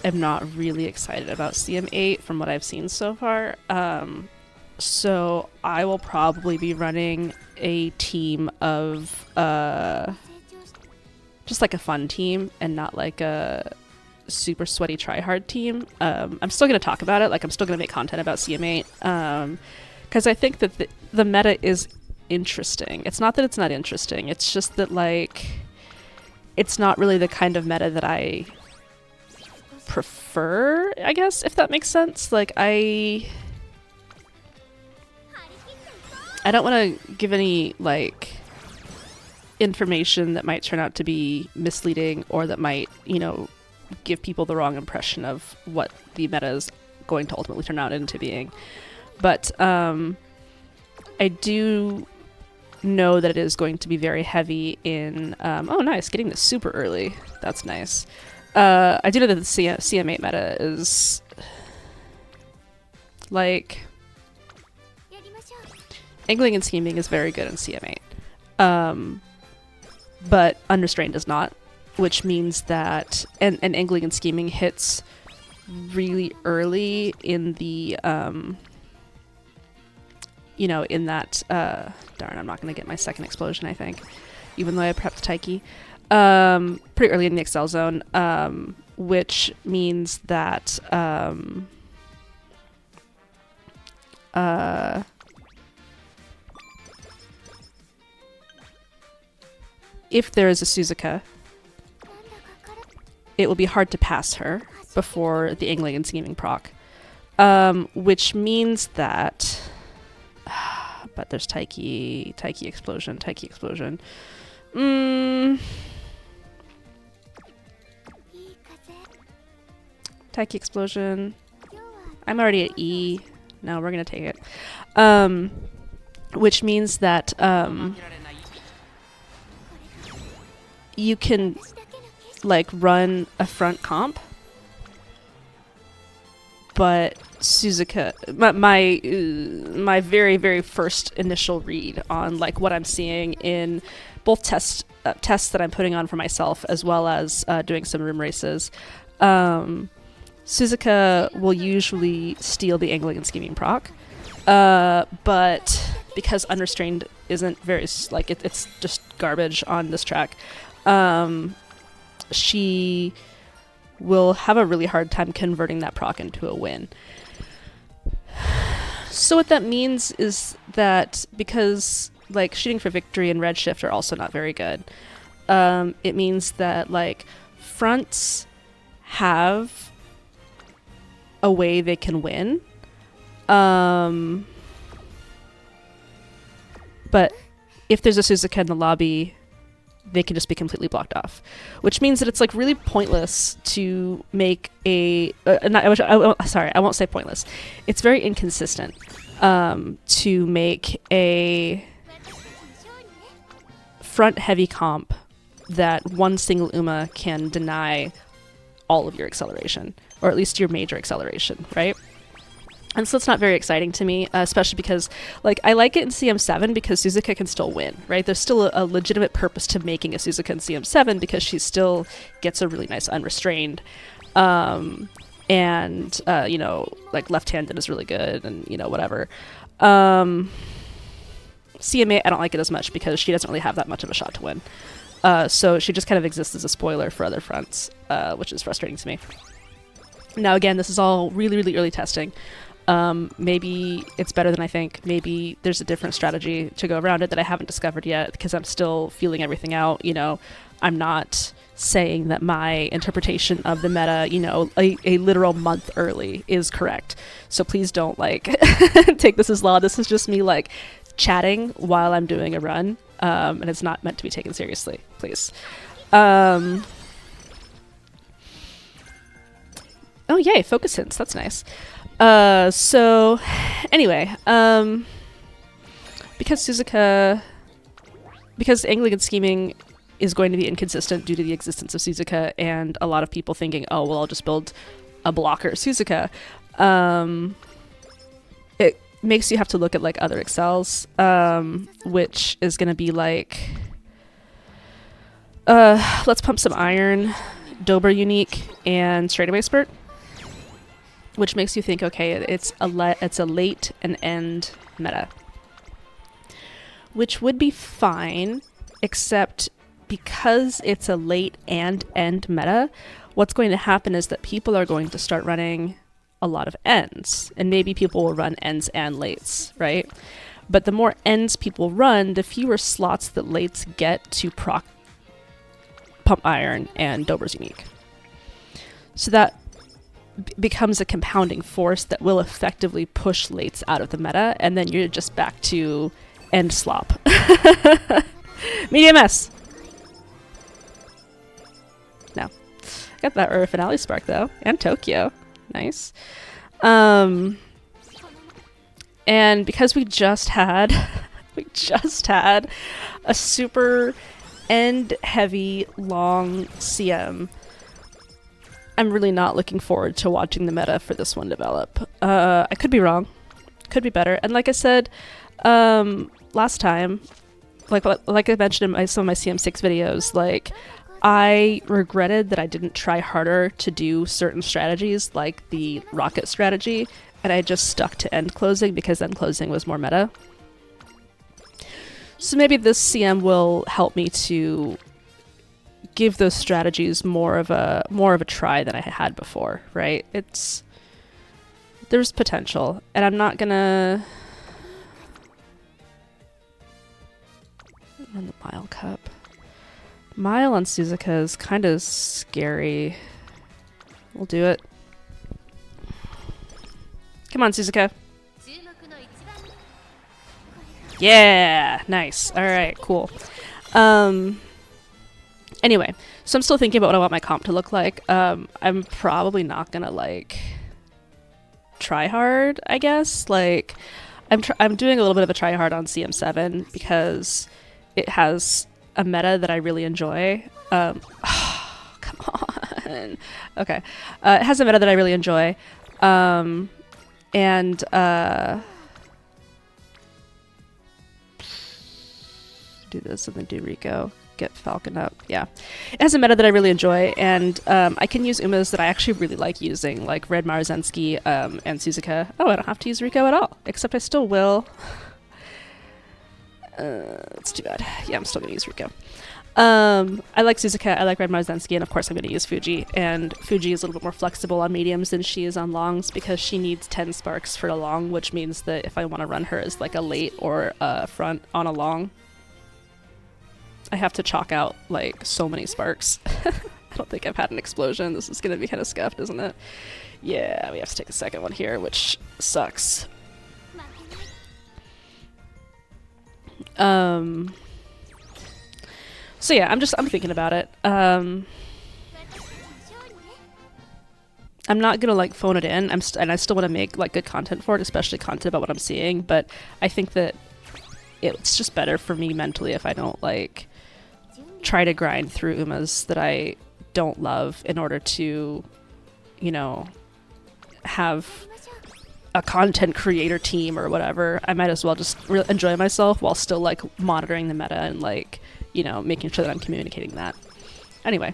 am not really excited about CM8 from what I've seen so far. So I will probably be running a team of just like a fun team and not like a super sweaty tryhard team. I'm still going to talk about it. Like I'm still going to make content about CM8 because I think that the meta is interesting. It's not that it's not interesting. It's just that like it's not really the kind of meta that I prefer, I guess, if that makes sense. Like I don't want to give any like information that might turn out to be misleading or that might, you know, give people the wrong impression of what the meta is going to ultimately turn out into being. But I do know that it is going to be very heavy in oh nice, getting this super early. That's nice. I do know that the CM8 meta is like angling and scheming is very good in CM8, but unrestrained is not, which means that and angling and scheming hits really early in the you know, in that darn, I'm not going to get my second explosion, I think, even though I prepped Taiki. Pretty early in the Excel zone, which means that if there is a Suzuka, it will be hard to pass her before the angling and scheming proc, which means that but there's Taiki explosion. Taiki explosion. I'm already at E. No, we're gonna take it. Which means that you can like run a front comp, but Suzuka, my very, very first initial read on like what I'm seeing in both tests that I'm putting on for myself as well as doing some room races, Suzuka will usually steal the angling and scheming proc, but because unrestrained isn't very like it's just garbage on this track, she will have a really hard time converting that proc into a win. So what that means is that because like shooting for victory and redshift are also not very good, it means that like fronts have a way they can win, but if there's a Suzuka in the lobby, they can just be completely blocked off, which means that it's like really pointless to make a sorry, I won't say pointless. It's very inconsistent to make a front heavy comp that one single UMA can deny all of your acceleration, or at least your major acceleration, right? And so it's not very exciting to me, especially because like I like it in CM7 because Suzuka can still win, right? There's still a legitimate purpose to making a Suzuka in CM7 because she still gets a really nice unrestrained. And, you know, like left-handed is really good and, you know, whatever. CM8, I don't like it as much because she doesn't really have that much of a shot to win. So she just kind of exists as a spoiler for other fronts, which is frustrating to me. Now, again, this is all really, really early testing. Maybe it's better than I think. Maybe there's a different strategy to go around it that I haven't discovered yet because I'm still feeling everything out. You know, I'm not saying that my interpretation of the meta, you know, a literal month early is correct. So please don't like take this as law. This is just me like chatting while I'm doing a run. And it's not meant to be taken seriously, please. Oh yay, focus hints. That's nice. So anyway, because angling and scheming is going to be inconsistent due to the existence of Suzuka and a lot of people thinking, oh, well, I'll just build a blocker Suzuka. It makes you have to look at like other excels, which is going to be like, let's pump some iron, Dober unique, and straightaway spurt, which makes you think, okay, it's a late and end meta, which would be fine, except because it's a late and end meta, what's going to happen is that people are going to start running a lot of ends, and maybe people will run ends and lates, right? But the more ends people run, the fewer slots that lates get to proc pump iron and Dober's unique. So that becomes a compounding force that will effectively push lates out of the meta, and then you're just back to end slop. Medium S. No. Got that Ura Finale Spark though, and Tokyo. Nice. And because we just had a super end heavy long CM, I'm really not looking forward to watching the meta for this one develop. I could be wrong. Could be better. And like I said last time, like I mentioned in some of my CM6 videos, like I regretted that I didn't try harder to do certain strategies like the rocket strategy, and I just stuck to end closing because end closing was more meta. So maybe this CM will help me to give those strategies more of a try than I had before, right? There's potential, and I'm not gonna run the Mile Cup. Mile on Suzuka is kind of scary. We'll do it. Come on, Suzuka. Yeah, nice. All right, cool. Anyway, so I'm still thinking about what I want my comp to look like. I'm probably not gonna like try hard, I guess. Like, I'm doing a little bit of a try hard on CM7 because it has a meta that I really enjoy. Come on. Okay. It has a meta that I really enjoy. Do this and then do Rico. Get Falcon up. Yeah. It has a meta that I really enjoy, and I can use Umas that I actually really like using, like Red Marzensky and Suzuka. Oh, I don't have to use Rico at all, except I still will. That's too bad. Yeah, I'm still going to use Rico. I like Suzuka, I like Red Marzensky, and of course I'm going to use Fuji. And Fuji is a little bit more flexible on mediums than she is on longs because she needs 10 sparks for a long, which means that if I want to run her as like a late or a front on a long, I have to chalk out like so many sparks. I don't think I've had an explosion. This is going to be kind of scuffed, isn't it? Yeah, we have to take a second one here, which sucks. So yeah, I'm thinking about it. I'm not gonna like phone it in. And I still want to make like good content for it, especially content about what I'm seeing. But I think that it's just better for me mentally if I don't like try to grind through Umas that I don't love in order to, you know, have a content creator team or whatever. I might as well just enjoy myself while still like monitoring the meta and like, you know, making sure that I'm communicating that. Anyway,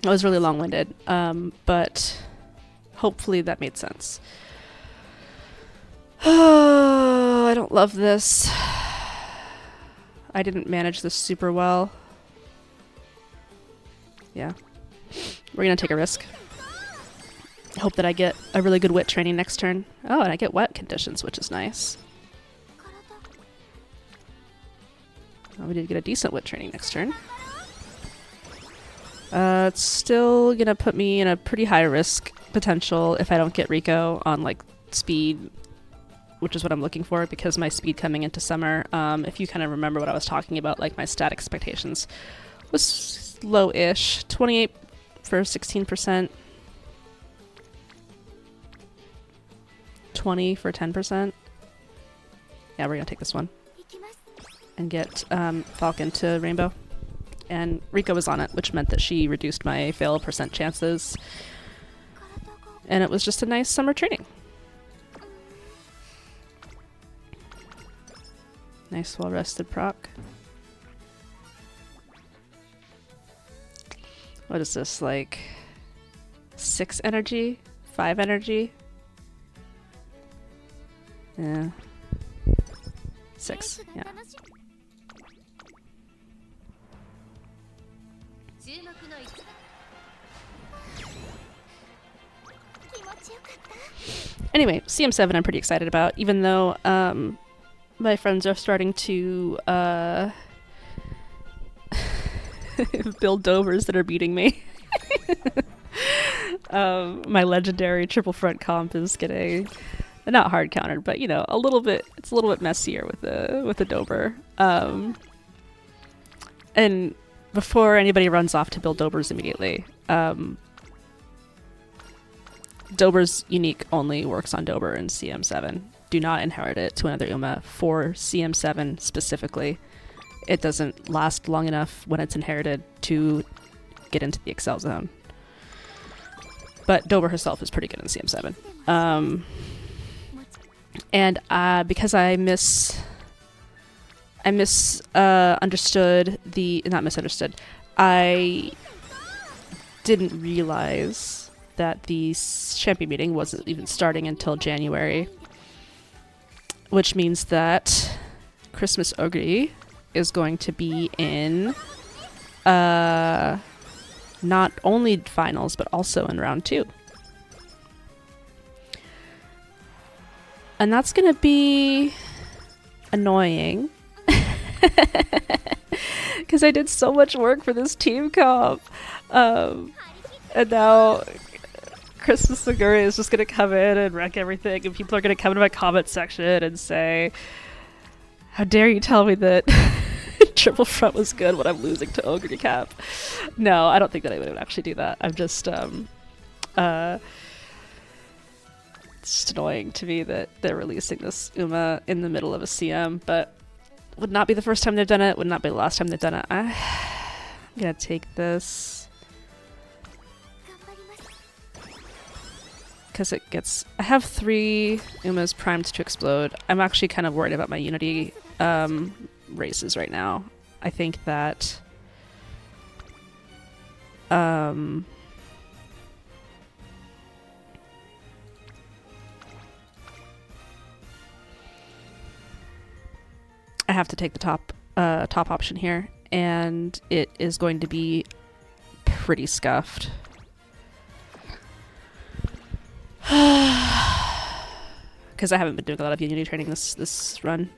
I was really long-winded, but hopefully that made sense. Oh, I don't love this. I didn't manage this super well. Yeah. We're gonna take a risk. Hope that I get a really good wit training next turn. Oh, and I get wet conditions, which is nice. Oh, we did get a decent wit training next turn. It's still gonna put me in a pretty high risk potential if I don't get Rico on like speed, which is what I'm looking for because my speed coming into summer, if you kind of remember what I was talking about, like my stat expectations was low-ish. 28 for 16%. 20 for 10%. Yeah, we're gonna take this one and get Falcon to Rainbow. and Rika was on it, which meant that she reduced my fail % chances. And it was just a nice summer training. Nice well-rested proc. What is this, like 6 energy? 5 energy? Yeah. 6, yeah. Anyway, CM7 I'm pretty excited about, even though my friends are starting to build Dovers that are beating me. My legendary triple front comp is getting not hard countered, but you know, a little bit. It's a little bit messier with the Dober. And before anybody runs off to build Dobers immediately, Dober's unique only works on Dober in CM7. Do not inherit it to another Uma for CM7 specifically. It doesn't last long enough when it's inherited to get into the Excel zone. But Dober herself is pretty good in CM7. And because I misunderstood the... Not misunderstood. I didn't realize that the champion meeting wasn't even starting until January. Which means that Christmas Ogre is going to be in not only finals, but also in round 2. And that's going to be annoying. Because I did so much work for this team comp. And now Christmas Ogre is just going to come in and wreck everything. And people are going to come into my comment section and say, how dare you tell me that triple front was good when I'm losing to Ogre Cap. No, I don't think that anyone would actually do that. I'm just, it's just annoying to me that they're releasing this Uma in the middle of a CM, but would not be the first time they've done it, would not be the last time they've done it. I'm gonna take this. Because it gets... I have 3 Umas primed to explode. I'm actually kind of worried about my Unity races right now. I think that I have to take the top option here, and it is going to be pretty scuffed. Because I haven't been doing a lot of Unity training this run.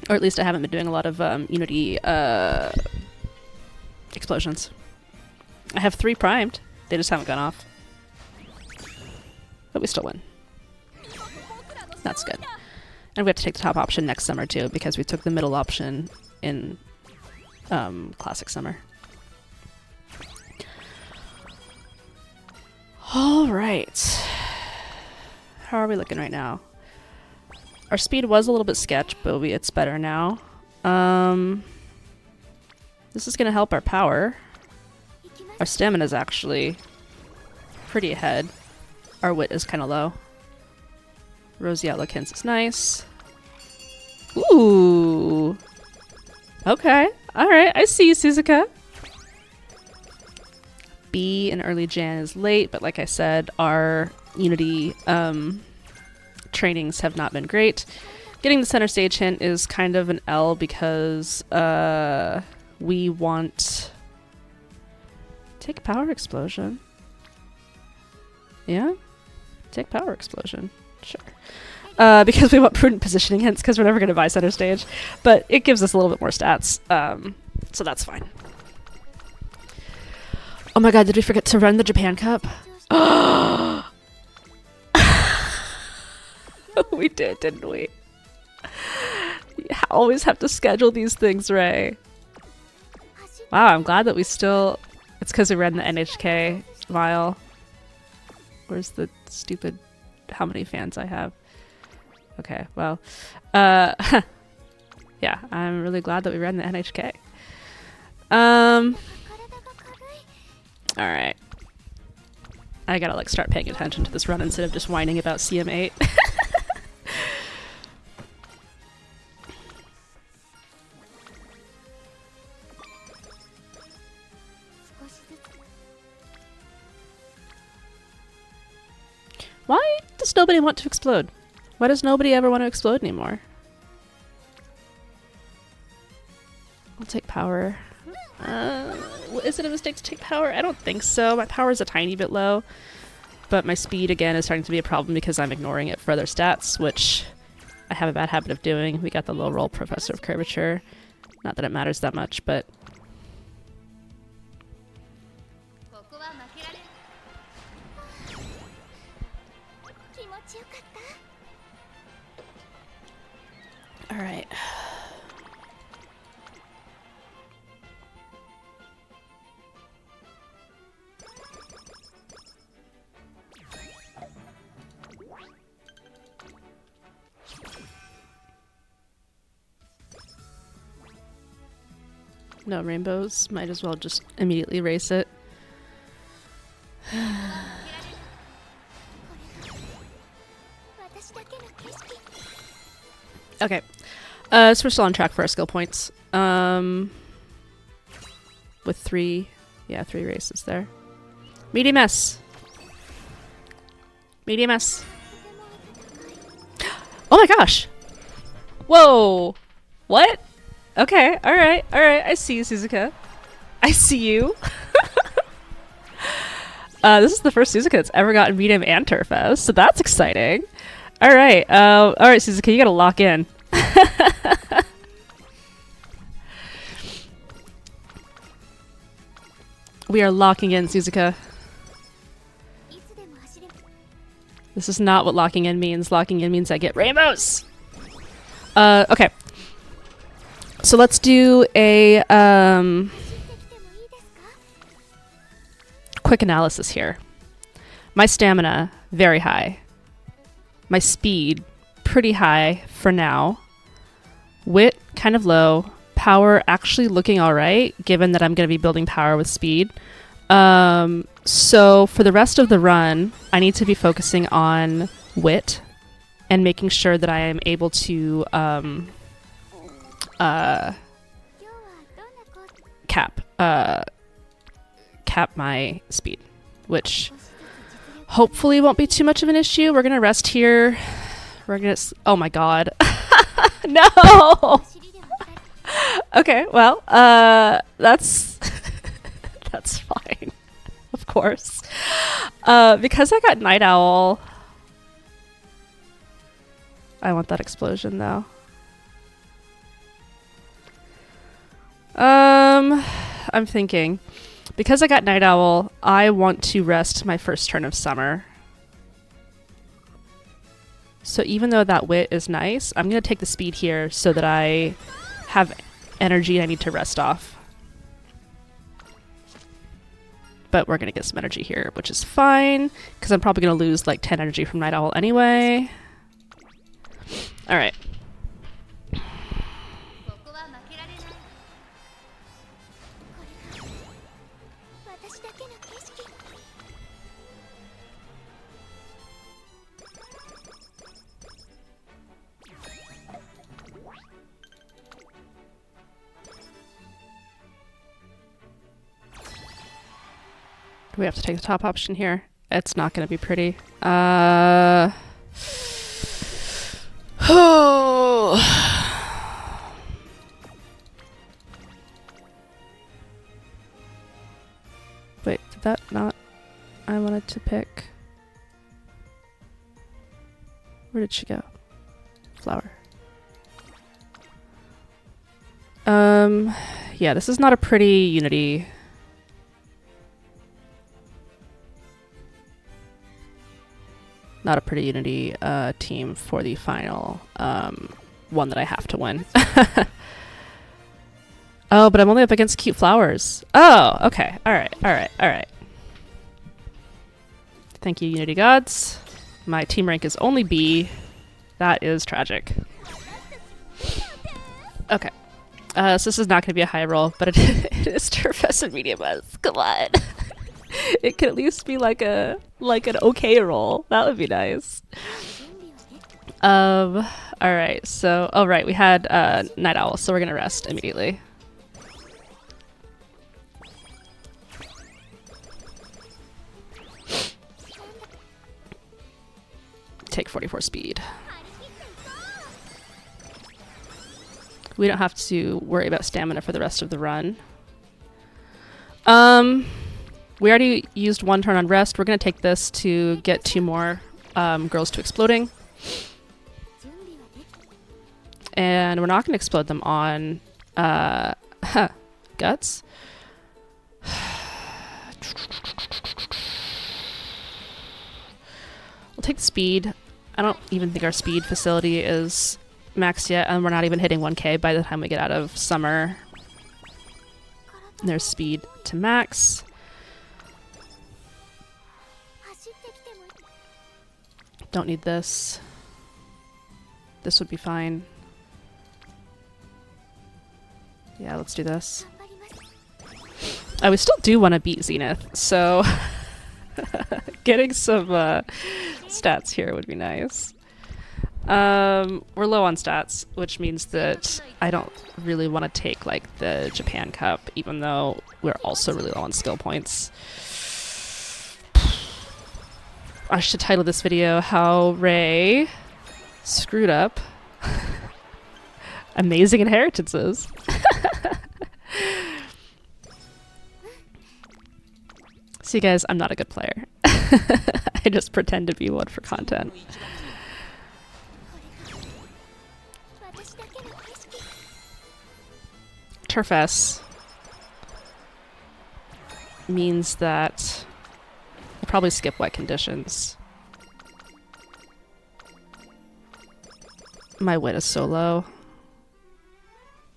Or at least I haven't been doing a lot of Unity explosions. I have 3 primed. They just haven't gone off. But we still win. That's good. And we have to take the top option next summer too, because we took the middle option in Classic Summer. Alright. How are we looking right now? Our speed was a little bit sketch, but it's better now. This is going to help our power. Our stamina is actually pretty ahead. Our wit is kind of low. Rosy outlook hints is nice. Ooh. Okay. Alright, I see you, Suzuka. B in early Jan is late, but like I said, our Unity trainings have not been great. Getting the center stage hint is kind of an L because we want... Take power explosion. Yeah? Take power explosion. Sure. Because we want prudent positioning hints because we're never going to buy center stage. But it gives us a little bit more stats. So that's fine. Oh my god, did we forget to run the Japan Cup? We did, didn't we? You always have to schedule these things, Ray. Wow, I'm glad that we still... It's because we ran the NHK mile. Where's the stupid... How many fans I have? Okay, well... yeah, I'm really glad that we ran the NHK. Alright. I gotta like start paying attention to this run instead of just whining about CM8. Why does nobody want to explode? Why does nobody ever want to explode anymore? I'll take power. Is it a mistake to take power? I don't think so. My power is a tiny bit low. But my speed, again, is starting to be a problem because I'm ignoring it for other stats, which I have a bad habit of doing. We got the low roll Professor of Curvature. Not that it matters that much, but... Alright. No rainbows. Might as well just immediately erase it. Okay. So we're still on track for our skill points. With three races there. Medium S. Medium S. Oh my gosh! Whoa! What? Okay, alright, I see you, Suzuka. I see you. This is the first Suzuka that's ever gotten medium and turf S, so that's exciting. Alright, Suzuka, you gotta lock in. We are locking in, Suzuka. This is not what locking in means. Locking in means I get rainbows! Okay. So let's do a quick analysis here. My stamina, very high. My speed, pretty high for now. Wit, kind of low. Power, actually looking alright, given that I'm going to be building power with speed. So for the rest of the run, I need to be focusing on wit and making sure that I am able to cap my speed, which hopefully won't be too much of an issue. We're gonna rest here. We're gonna oh my god. No. Okay, well, that's that's fine. Of course. Because I got Night Owl, I want that explosion though. I'm thinking, because I got Night Owl, I want to rest my first turn of summer. So even though that wit is nice, I'm going to take the speed here so that I have energy I need to rest off. But we're going to get some energy here, which is fine, because I'm probably going to lose like 10 energy from Night Owl anyway. Alright. We have to take the top option here. It's not going to be pretty. Wait, did that not... I wanted to pick... Where did she go? Flower. Yeah, this is not a pretty Unity. Not a pretty Unity team for the final one that I have to win. Oh, but I'm only up against cute flowers. Oh, okay. Alright. Thank you, Unity gods. My team rank is only B. That is tragic. Okay. So this is not going to be a high roll, but it is Turfest and medium buzz. Come on. It could at least be like an okay roll. That would be nice. All right. So, we had Night Owl, so we're gonna rest immediately. Take 44 speed. We don't have to worry about stamina for the rest of the run. We already used 1 turn on rest. We're going to take this to get 2 more girls to exploding. And we're not going to explode them on guts. We'll take speed. I don't even think our speed facility is maxed yet, and we're not even hitting 1k by the time we get out of summer. And there's speed to max. Don't need this. This would be fine. Yeah, let's do this. We still do want to beat Zenith, so getting some stats here would be nice. We're low on stats, which means that I don't really want to take like the Japan Cup, even though we're also really low on skill points. I should title this video How Ray Screwed Up Amazing Inheritances. See guys, I'm not a good player. I just pretend to be one for content. Turf S means that I'll probably skip wet conditions. My wit is so low.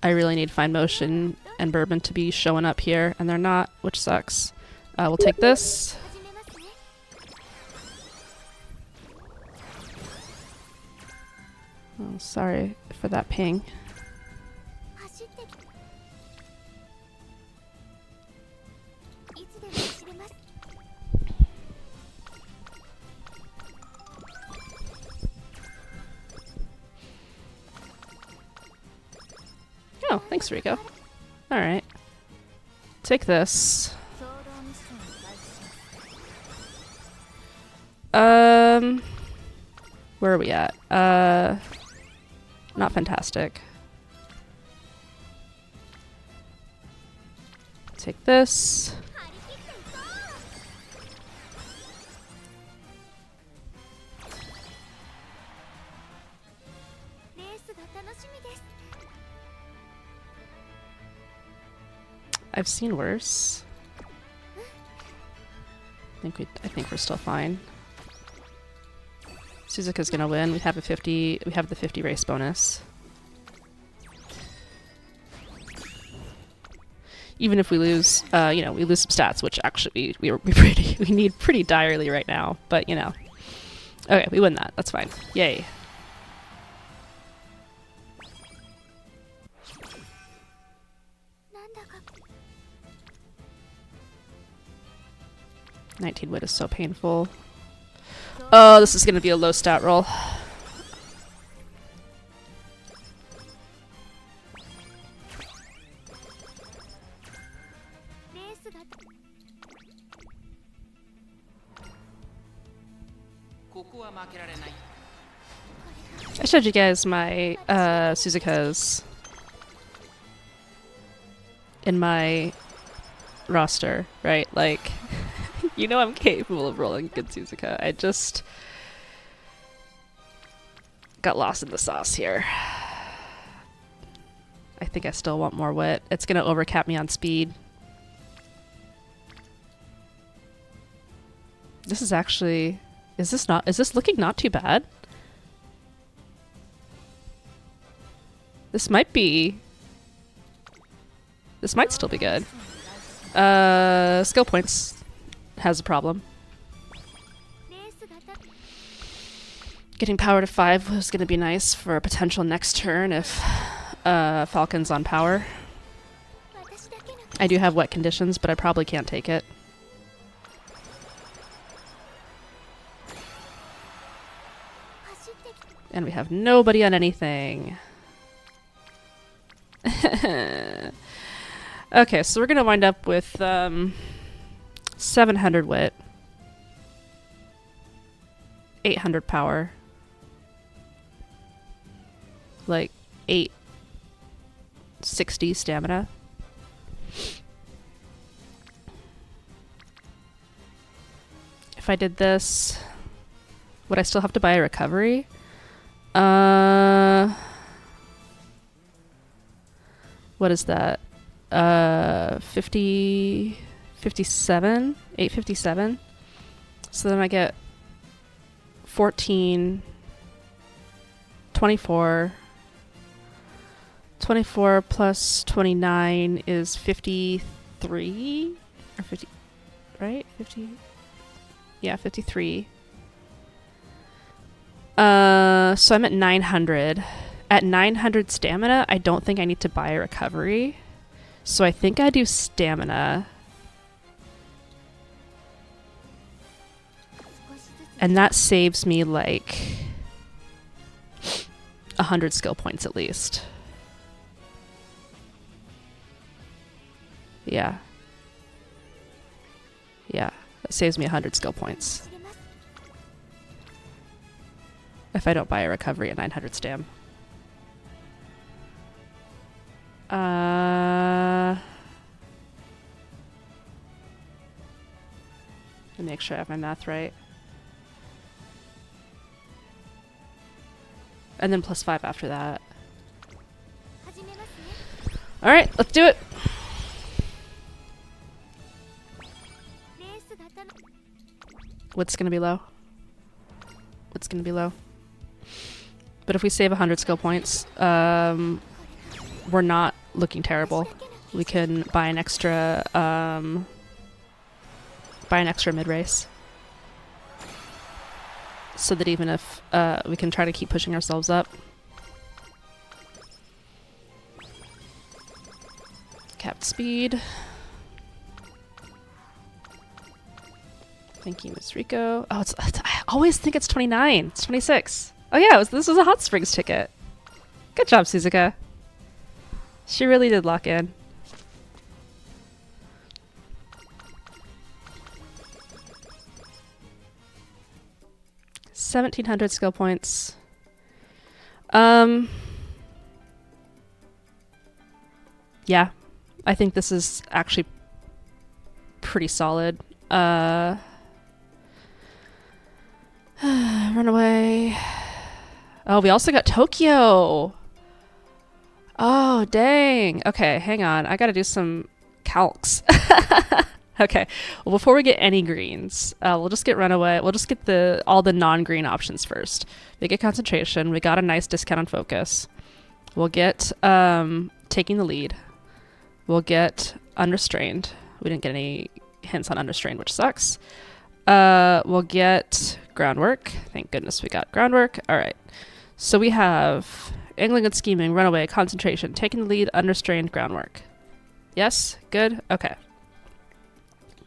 I really need fine motion and bourbon to be showing up here, and they're not, which sucks. We'll take this. Oh, sorry for that ping. Oh, thanks, Rico. Alright. Take this. Where are we at? Not fantastic. Take this. I've seen worse. I think we're still fine. Suzuka's gonna win. We have the 50 race bonus. Even if we lose, we lose some stats, which actually we need pretty direly right now. But okay, we win that. That's fine. Yay. $19 wit is so painful. Oh, this is going to be a low stat roll. I showed you guys my Suzukas in my roster, right? Like, I'm capable of rolling good Suzuka. I just got lost in the sauce here. I think I still want more wit. It's gonna overcap me on speed. This is actually... Is this looking not too bad? This might still be good. Skill points has a problem. Getting power to 5 was going to be nice for a potential next turn if Falcons on power. I do have wet conditions, but I probably can't take it. And we have nobody on anything. Okay, so we're gonna wind up with 700 wit, 800 power, like 860 stamina. If I did this, would I still have to buy a recovery? What is that? 57? 857? So then I get 14, 24. 24 plus 29 is 53? Or 50, right? 50? Yeah, 53. So I'm at 900. At 900 stamina, I don't think I need to buy a recovery. So I think I do stamina. And that saves me like 100 skill points at least. Yeah. Yeah, that saves me 100 skill points. If I don't buy a recovery at 900 stam. Let me make sure I have my math right. And then plus 5 after that. Alright, let's do it! What's gonna be low? What's gonna be low? But if we save 100 skill points, we're not looking terrible. We can buy an extra mid-race. So that even if we can try to keep pushing ourselves up. Capped speed. Thank you, Miss Rico. Oh, I always think it's 29. It's 26. Oh yeah, this was a Hot Springs ticket. Good job, Suzuka. She really did lock in. $1,700 skill points. Yeah, I think this is actually pretty solid. Runaway. Oh, we also got Tokyo. Oh, dang. Okay, hang on. I gotta do some calcs. Okay. Well, before we get any greens, we'll just get Runaway. We'll just get all the non-green options first. We get Concentration. We got a nice discount on Focus. We'll get Taking the Lead. We'll get Unrestrained. We didn't get any hints on Unrestrained, which sucks. We'll get Groundwork. Thank goodness we got Groundwork. All right. So we have Angling and Scheming, Runaway, Concentration, Taking the Lead, Unrestrained, Groundwork. Yes? Good? Okay.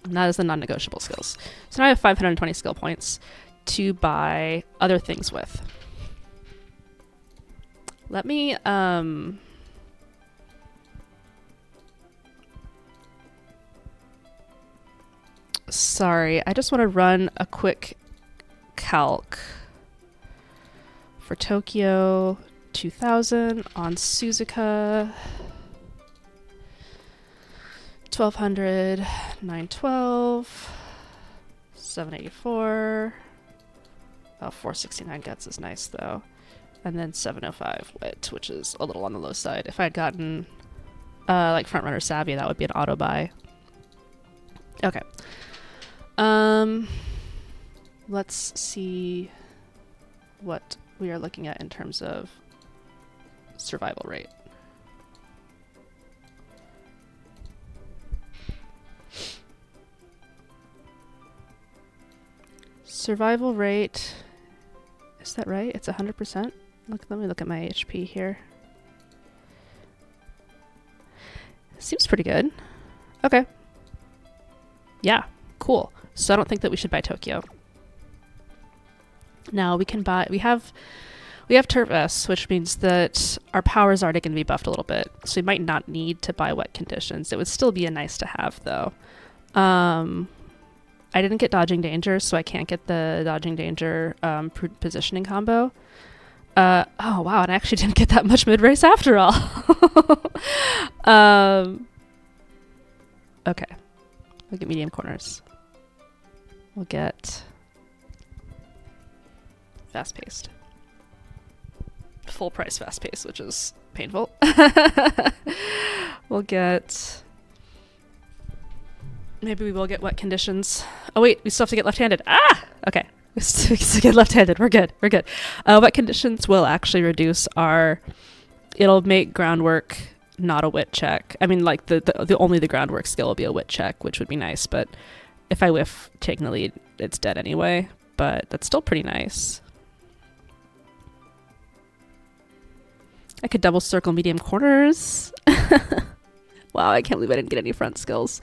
And that is the non-negotiable skills. So now I have 520 skill points to buy other things with. Let me, sorry, I just want to run a quick calc for Tokyo 2000 on Suzuka. 1200, 912, 784. Oh, 469 guts is nice though. And then 705 wit, which is a little on the low side. If I had gotten like Frontrunner Savvy, that would be an auto buy. Okay. Let's see what we are looking at in terms of survival rate. Survival rate, is that right? It's 100%? Let me look at my HP here. seems pretty good. Okay. Yeah, cool. So I don't think that we should buy Tokyo. Now we can buy, we have Turf S, which means that our power is already going to be buffed a little bit. So we might not need to buy wet conditions. It would still be a nice to have though. I didn't get dodging danger, so I can't get the dodging danger positioning combo. Oh wow, and I actually didn't get that much mid-race after all. Okay. We'll get medium corners. We'll get fast-paced. Full price fast-paced, which is painful. We'll get... Maybe we will get wet conditions. Oh wait, we still have to get left-handed. Ah! Okay. We still get left-handed. We're good. We're good. Wet conditions will actually reduce our... It'll make groundwork not a wit check. I mean, like, the only the groundwork skill will be a wit check, which would be nice, but if I whiff taking the lead, it's dead anyway. But that's still pretty nice. I could double circle medium corners. Wow, I can't believe I didn't get any front skills.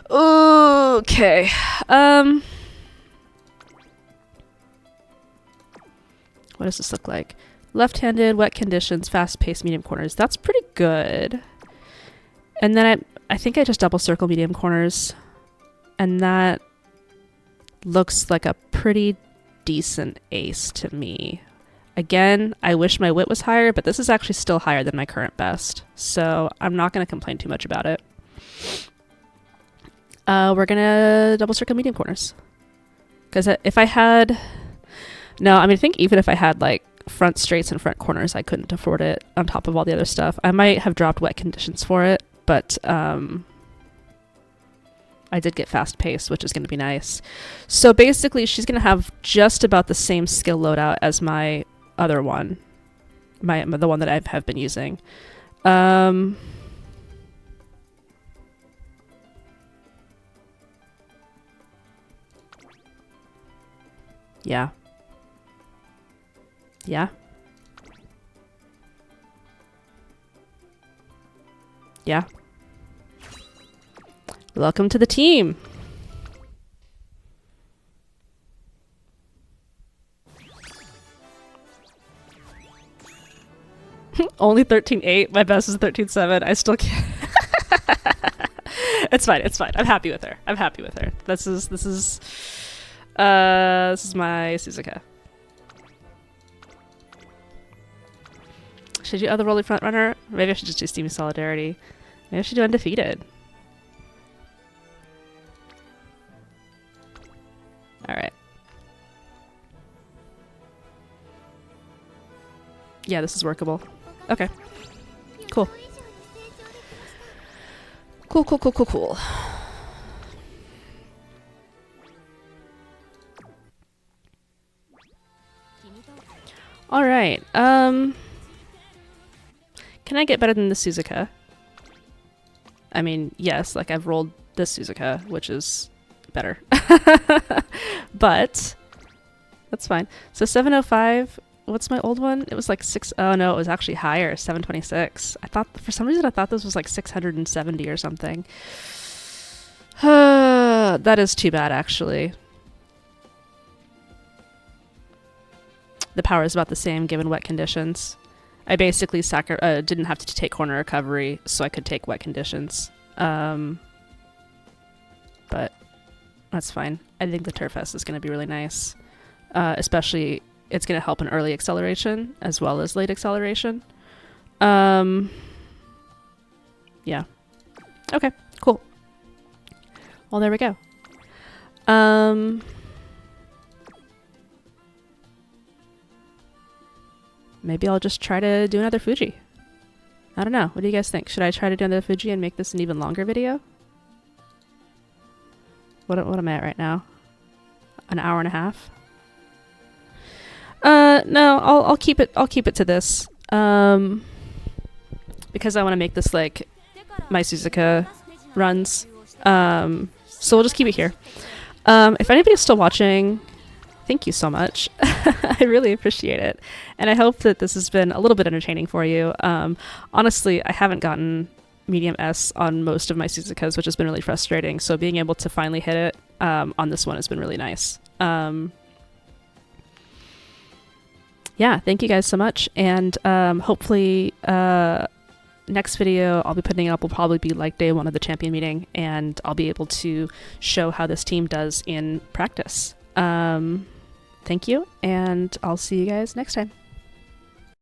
Okay. What does this look like? Left-handed, wet conditions, fast-paced, medium corners. That's pretty good. And then I think I just double circle medium corners. And that looks like a pretty decent ace to me. Again, I wish my wit was higher, but this is actually still higher than my current best. So I'm not going to complain too much about it. We're going to double circle medium corners. Because if I had... No, I mean, I think even if I had, like, front straights and front corners, I couldn't afford it on top of all the other stuff. I might have dropped wet conditions for it, but I did get fast pace, which is going to be nice. So basically, she's going to have just about the same skill loadout as my other one, the one that I have been using. Yeah. Yeah. Yeah. Welcome to the team. Only 13.8. My best is 13.7. I still can't. It's fine. It's fine. I'm happy with her. I'm happy with her. This is my Suzuka. Should you other rolling front runner? Maybe I should just do Steamy Solidarity. Maybe I should do Undefeated. Alright. Yeah, this is workable. Okay. Cool. Cool, cool, cool, cool, cool. Alright, can I get better than the Suzuka? I mean, yes, like I've rolled this Suzuka, which is better. But that's fine. So 705, what's my old one? It was like 6, oh no, it was actually higher, 726. I thought, for some reason I thought this was like 670 or something. That is too bad, actually. The power is about the same given wet conditions. I basically didn't have to take corner recovery, so I could take wet conditions. But that's fine. I think the Turf S is going to be really nice. Especially, it's going to help in early acceleration as well as late acceleration. Yeah. Okay, cool. Well, there we go. Maybe I'll just try to do another Fuji. I don't know. What do you guys think? Should I try to do another Fuji and make this an even longer video? What am I at right now? An hour and a half? No, I'll keep it to this. Because I want to make this like my Suzuka runs. So we'll just keep it here. If anybody's still watching, thank you so much. I really appreciate it. And I hope that this has been a little bit entertaining for you. Honestly, I haven't gotten medium S on most of my Suzukas, which has been really frustrating. So being able to finally hit it on this one has been really nice. Yeah, thank you guys so much. And hopefully next video I'll be putting up will probably be like day 1 of the champion meeting, and I'll be able to show how this team does in practice. Thank you, and I'll see you guys next time.